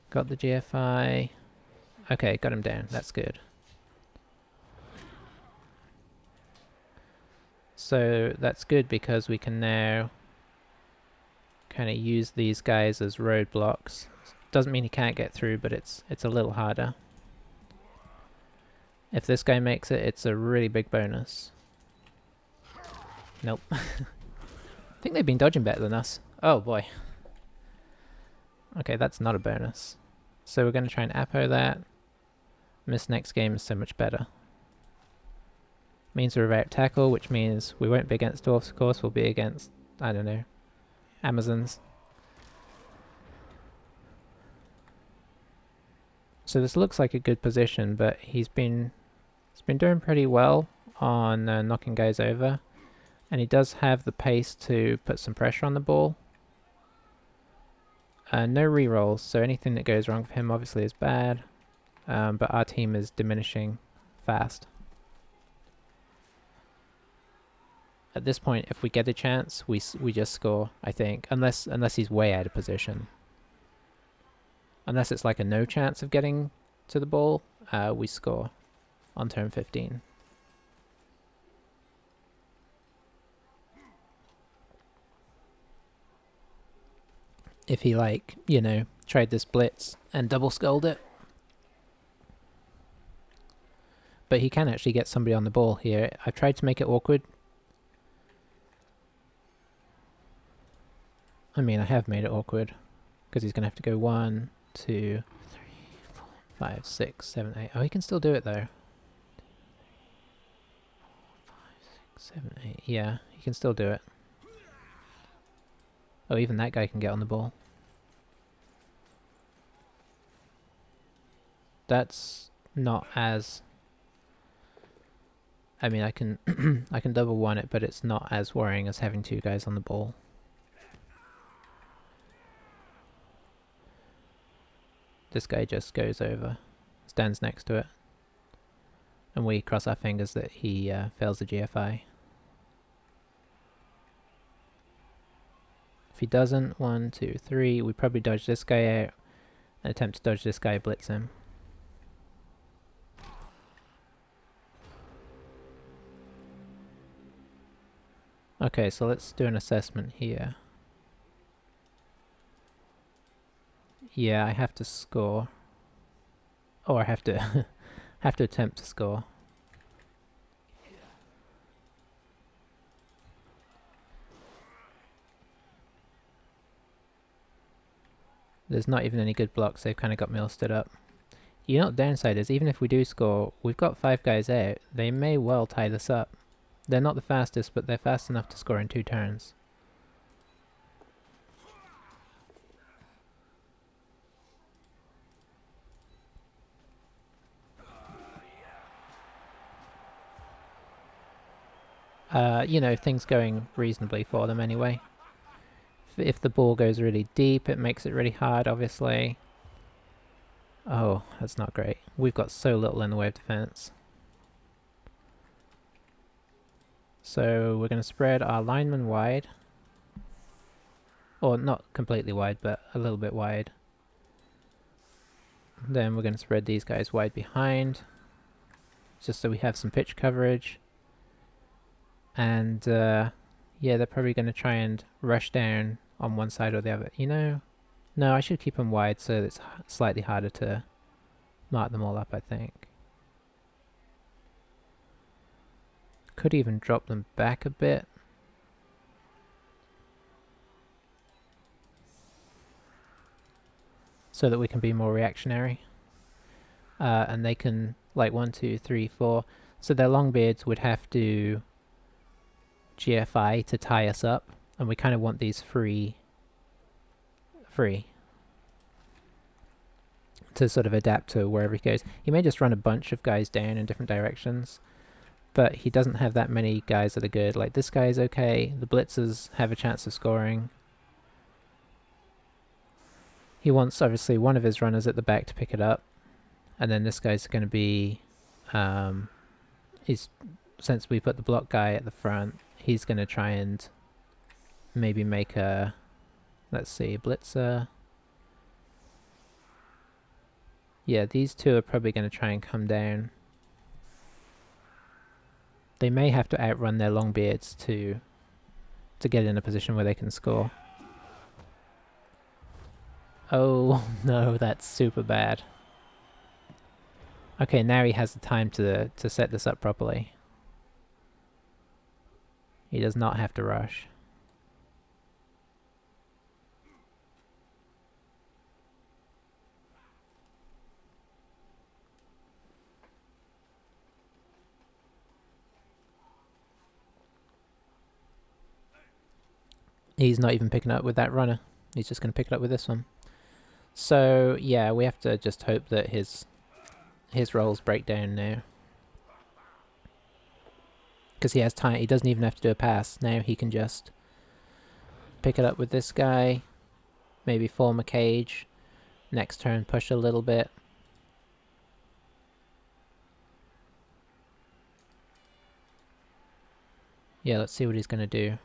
Got the GFI. Okay, got him down. That's good. So that's good because we can now kind of use these guys as roadblocks. Doesn't mean he can't get through, but it's a little harder. If this guy makes it, it's a really big bonus. Nope. I think they've been dodging better than us. Oh boy. Okay, that's not a bonus. So we're going to try and Apo that. This next game is so much better. Means we're without tackle, which means we won't be against dwarfs, of course. We'll be against, I don't know, Amazons. So this looks like a good position, but he's been doing pretty well on knocking guys over. And he does have the pace to put some pressure on the ball. No rerolls, so anything that goes wrong for him obviously is bad. But our team is diminishing fast. At this point, if we get a chance, we just score, I think. Unless he's way out of position. Unless it's like a no chance of getting to the ball, we score on turn 15. If he, like, you know, tried this blitz and double sculled it. But he can actually get somebody on the ball here. I've tried to make it awkward. I mean, I have made it awkward. Because he's going to have to go 1, 2, 3, 4, 5, 6, 7, 8. Oh, he can still do it, though. 4, 5, 6, 7, 8. Yeah, he can still do it. Oh, even that guy can get on the ball. That's not as... I mean, I can I can double one it, but it's not as worrying as having two guys on the ball. This guy just goes over, stands next to it, and we cross our fingers that he fails the GFI. If he doesn't, 1, 2, 3, we probably dodge this guy out and attempt to dodge this guy, blitz him. Okay, so let's do an assessment here. Yeah, I have to score. Or I have to have to attempt to score. There's not even any good blocks, they've kind of got me all stood up. You know what the downside is, even if we do score, we've got 5 guys out, they may well tie this up. They're not the fastest, but they're fast enough to score in 2 turns. You know, things going reasonably for them anyway. If the ball goes really deep, it makes it really hard, obviously. Oh, that's not great. We've got so little in the way of defense. So we're going to spread our linemen wide. Or not completely wide, but a little bit wide. Then we're going to spread these guys wide behind. Just so we have some pitch coverage. And yeah, they're probably going to try and rush down on one side or the other. You know, no, I should keep them wide so it's slightly harder to mark them all up, I think. Could even drop them back a bit. So that we can be more reactionary. And they can, like, 1, 2, 3, 4. So their longbeards would have to GFI to tie us up. And we kind of want these free to sort of adapt to wherever he goes. He may just run a bunch of guys down in different directions, but he doesn't have that many guys that are good. Like, this guy is okay. The blitzers have a chance of scoring. He wants, obviously, one of his runners at the back to pick it up. And then this guy's going to be... since we put the block guy at the front, he's going to try and maybe make a... Let's see, blitzer. Yeah, these two are probably going to try and come down. They may have to outrun their Longbeards to get in a position where they can score. Oh no, that's super bad. Okay, now he has the time to set this up properly. He does not have to rush. He's not even picking up with that runner. He's just going to pick it up with this one. So yeah, we have to just hope that his rolls break down now. Because he has time. He doesn't even have to do a pass. Now he can just pick it up with this guy. Maybe form a cage. Next turn push a little bit. Yeah, let's see what he's going to do.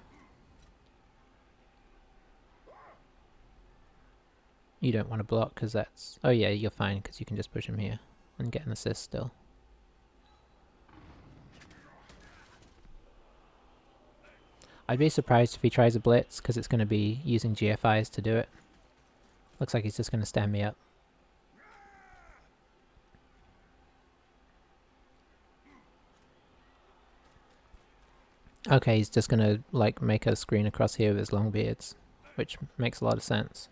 You don't want to block because that's... Oh yeah, you're fine because you can just push him here and get an assist still. I'd be surprised if he tries a blitz because it's going to be using GFIs to do it. Looks like he's just going to stand me up. Okay, he's just going to like make a screen across here with his Longbeards, which makes a lot of sense.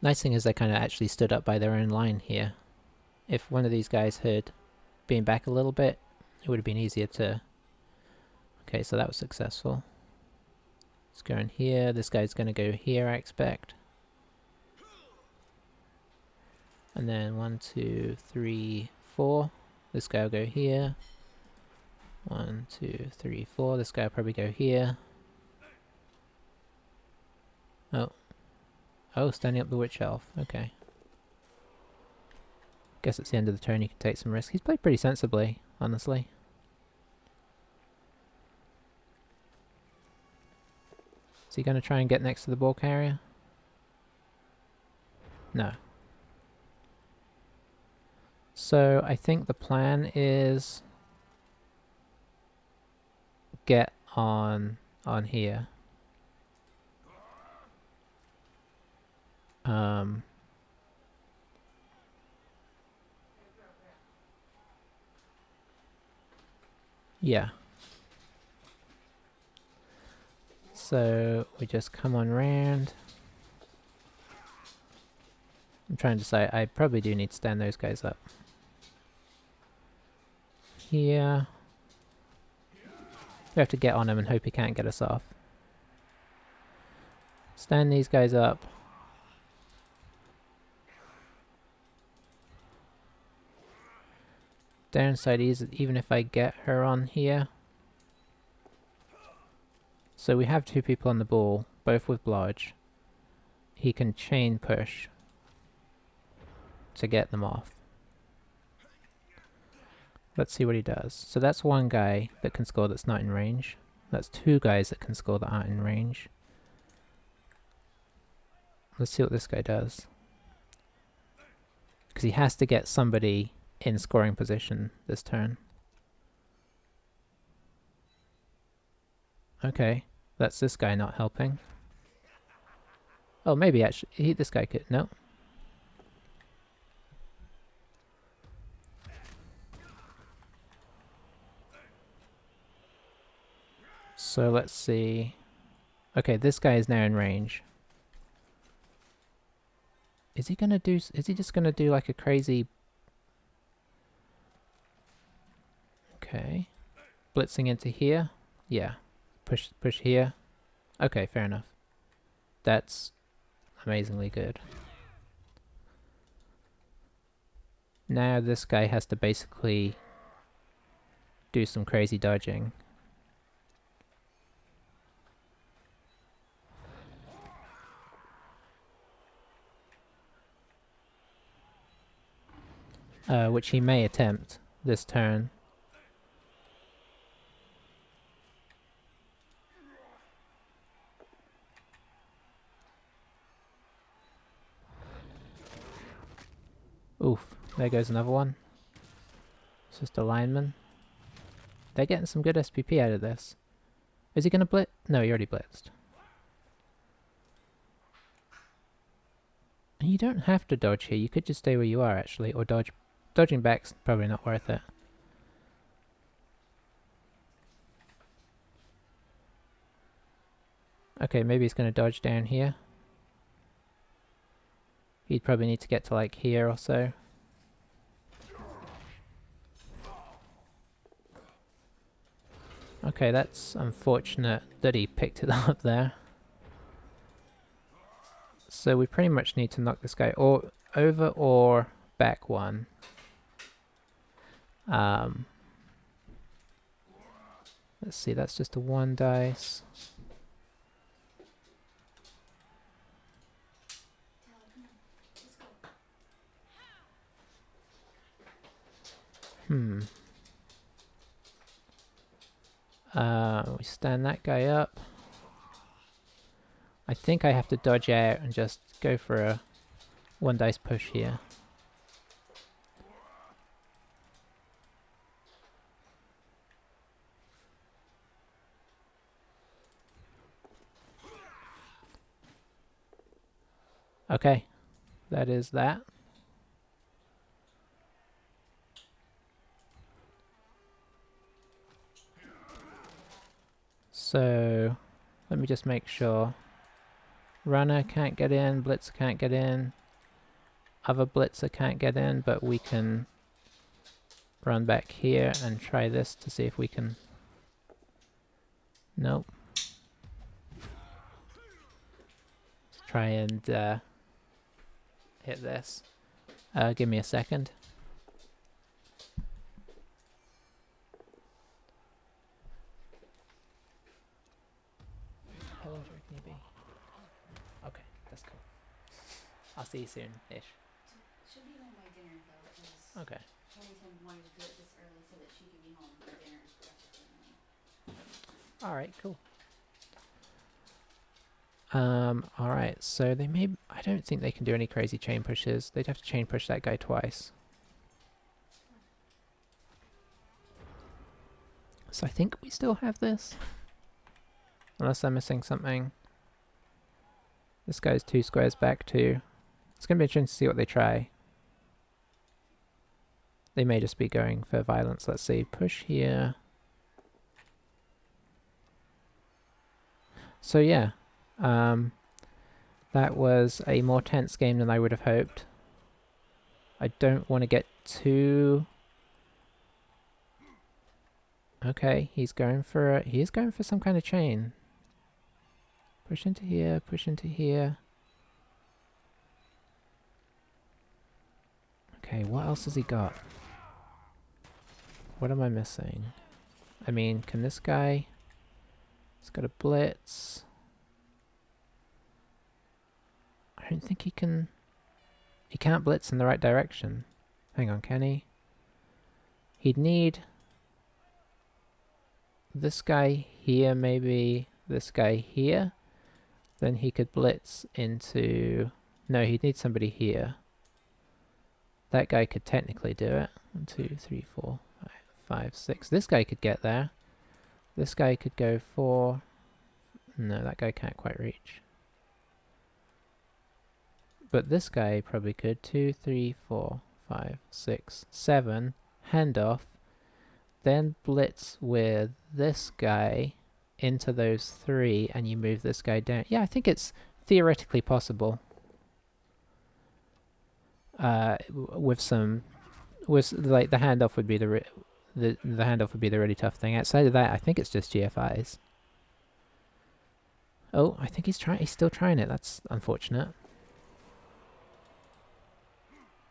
Nice thing is they kind of actually stood up by their own line here. If one of these guys had been back a little bit, it would have been easier to... Okay, so that was successful. Let's go in here. This guy's going to go here, I expect. And then 1, 2, 3, 4. This guy will go here. 1, 2, 3, 4. This guy will probably go here. Oh. Oh, standing up the Witch Elf. Okay. Guess it's the end of the turn, you can take some risks. He's played pretty sensibly, honestly. Is he going to try and get next to the ball carrier? No. So I think the plan is get on here. Yeah. So we just come on round. I'm trying to decide. I probably do need to stand those guys up. Here. We have to get on him and hope he can't get us off. Stand these guys up. Downside is even if I get her on here. So we have 2 people on the ball, both with blodge. He can chain push to get them off. Let's see what he does. So that's 1 guy that can score that's not in range. That's 2 guys that can score that aren't in range. Let's see what this guy does. Because he has to get somebody in scoring position this turn. Okay, that's this guy not helping. Oh, maybe actually, this guy could... No. So let's see. Okay, this guy is now in range. Is he gonna do... Is he just gonna do like a crazy... Okay. Blitzing into here? Yeah. Push here. Okay, fair enough. That's amazingly good. Now this guy has to basically do some crazy dodging. Which he may attempt this turn. Oof, there goes another one. It's just a lineman. They're getting some good SPP out of this. Is he gonna blitz? No, he already blitzed. And you don't have to dodge here. You could just stay where you are actually, or dodge. Dodging back's probably not worth it. Okay, maybe he's gonna dodge down here. He'd probably need to get to like here or so. Okay, that's unfortunate that he picked it up there. So we pretty much need to knock this guy or over or back one. Let's see, that's just a 1 dice. We stand that guy up. I think I have to dodge out and just go for a 1 dice push here. Okay, that is that. So, let me just make sure. Runner can't get in, Blitzer can't get in. Other Blitzer can't get in, but we can run back here and try this to see if we can... Nope. Let's try and hit this. Give me a second. How long do you reckon you'll be? Okay, that's cool. I'll see you soon-ish. She'll be home by dinner though, because Okay. Kelly's been wanting to do it this early so that she can be home for dinner. Alright, cool. Alright, so they may... I don't think they can do any crazy chain pushes. They'd have to chain push that guy twice. So I think we still have this. Unless I'm missing something. This guy's 2 squares back too. It's going to be interesting to see what they try. They may just be going for violence. Let's see. Push here. So yeah. That was a more tense game than I would have hoped. I don't want to get too... Okay, he's going for some kind of chain. Push into here, push into here. Okay, what else has he got? What am I missing? I mean, can this guy... He's got a blitz. I don't think he can... He can't blitz in the right direction. Hang on, can he? He'd need... This guy here, maybe this guy here. Then he could blitz into... No, he'd need somebody here. That guy could technically do it. 1, 2, 3, 4, 5, 6. This guy could get there. This guy could go for... No, that guy can't quite reach. But this guy probably could. 2, 3, 4, 5, 6, 7. Handoff. Then blitz with this guy into those 3 and you move this guy down. Yeah, I think it's theoretically possible. With like the handoff would be the handoff would be the really tough thing. Outside of that, I think it's just GFIs. Oh, I think he's still trying it. That's unfortunate.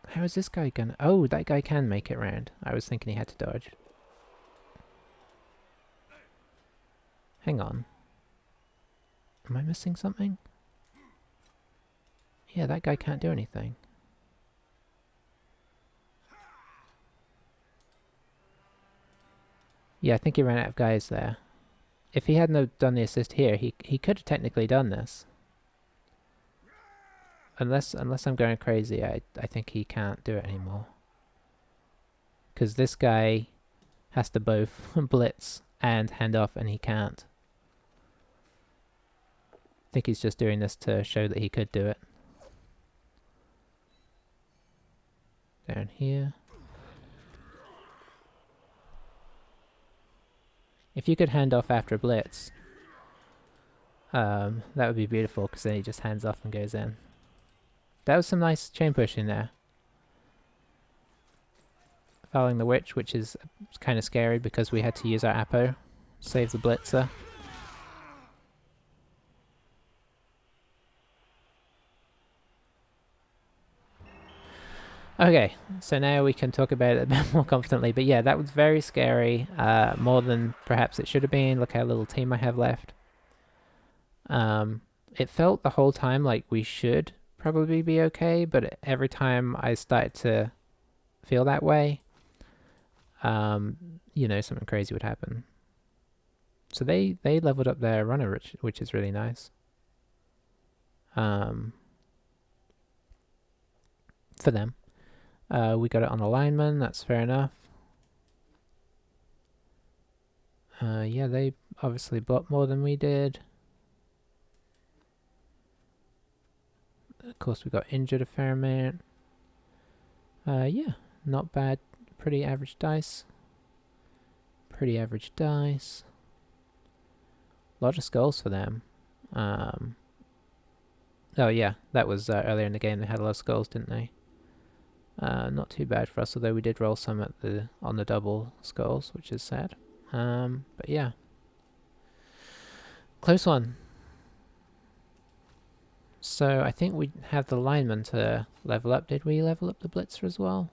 How is this guy gonna... Oh, that guy can make it round. I was thinking he had to dodge. Hang on. Am I missing something? Yeah, that guy can't do anything. Yeah, I think he ran out of guys there. If he hadn't done the assist here, he could have technically done this. Unless I'm going crazy, I think he can't do it anymore. because this guy has to both blitz and hand off, and he can't. I think he's just doing this to show that he could do it. Down here. If you could hand off after a blitz, that would be beautiful, because then he just hands off and goes in. That was some nice chain pushing there. Fouling the witch, which is kind of scary because we had to use our Apo. Save the blitzer. Okay, so now we can talk about it a bit more confidently. But yeah, that was very scary. More than perhaps it should have been. Look how little team I have left. It felt the whole time like we should probably be okay, but every time I started to feel that way, you know, something crazy would happen. So they leveled up their runner, which is really nice. For them. We got it on alignment, that's fair enough. Yeah, they obviously blocked more than we did. Of course, we got injured a fair amount. Yeah, not bad. Pretty average dice. Pretty average dice. Lot of skulls for them. Oh yeah, that was earlier in the game. They had a lot of skulls, didn't they? Not too bad for us, although we did roll some at on the double skulls, which is sad. But yeah, close one. So I think we have the lineman to level up. Did we level up the blitzer as well?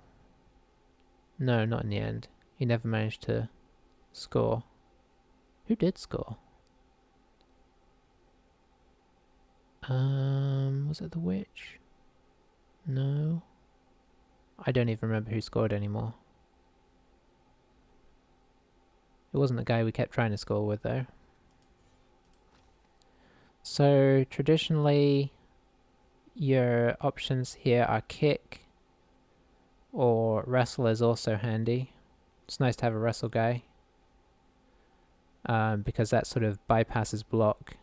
No, not in the end. He never managed to score. Who did score? Was it the witch? No. I don't even remember who scored anymore. It wasn't the guy we kept trying to score with, though. So, traditionally, your options here are kick, or wrestle is also handy. It's nice to have a wrestle guy, because that sort of bypasses block.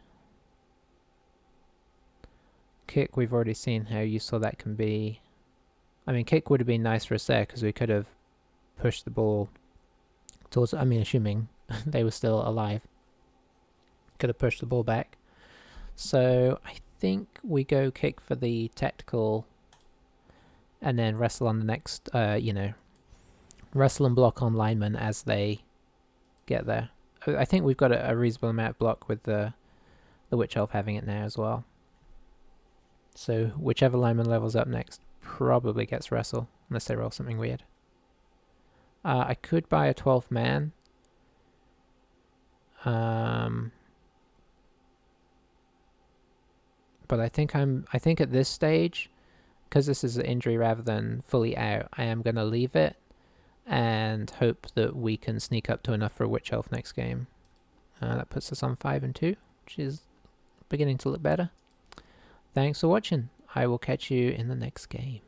Kick, we've already seen how useful that can be. I mean, kick would have been nice for us there, because we could have pushed the ball towards, I mean, assuming they were still alive. Could have pushed the ball back. So, I think we go kick for the tactical, and then wrestle on the next, you know, wrestle and block on linemen as they get there. I think we've got a reasonable amount of block with the Witch Elf having it now as well. So whichever lineman levels up next probably gets wrestle, unless they roll something weird. I could buy a 12th man. But I think at this stage, because this is an injury rather than fully out, I am going to leave it and hope that we can sneak up to enough for a Witch Elf next game. That puts us on 5 and 2, which is beginning to look better. Thanks for watching. I will catch you in the next game.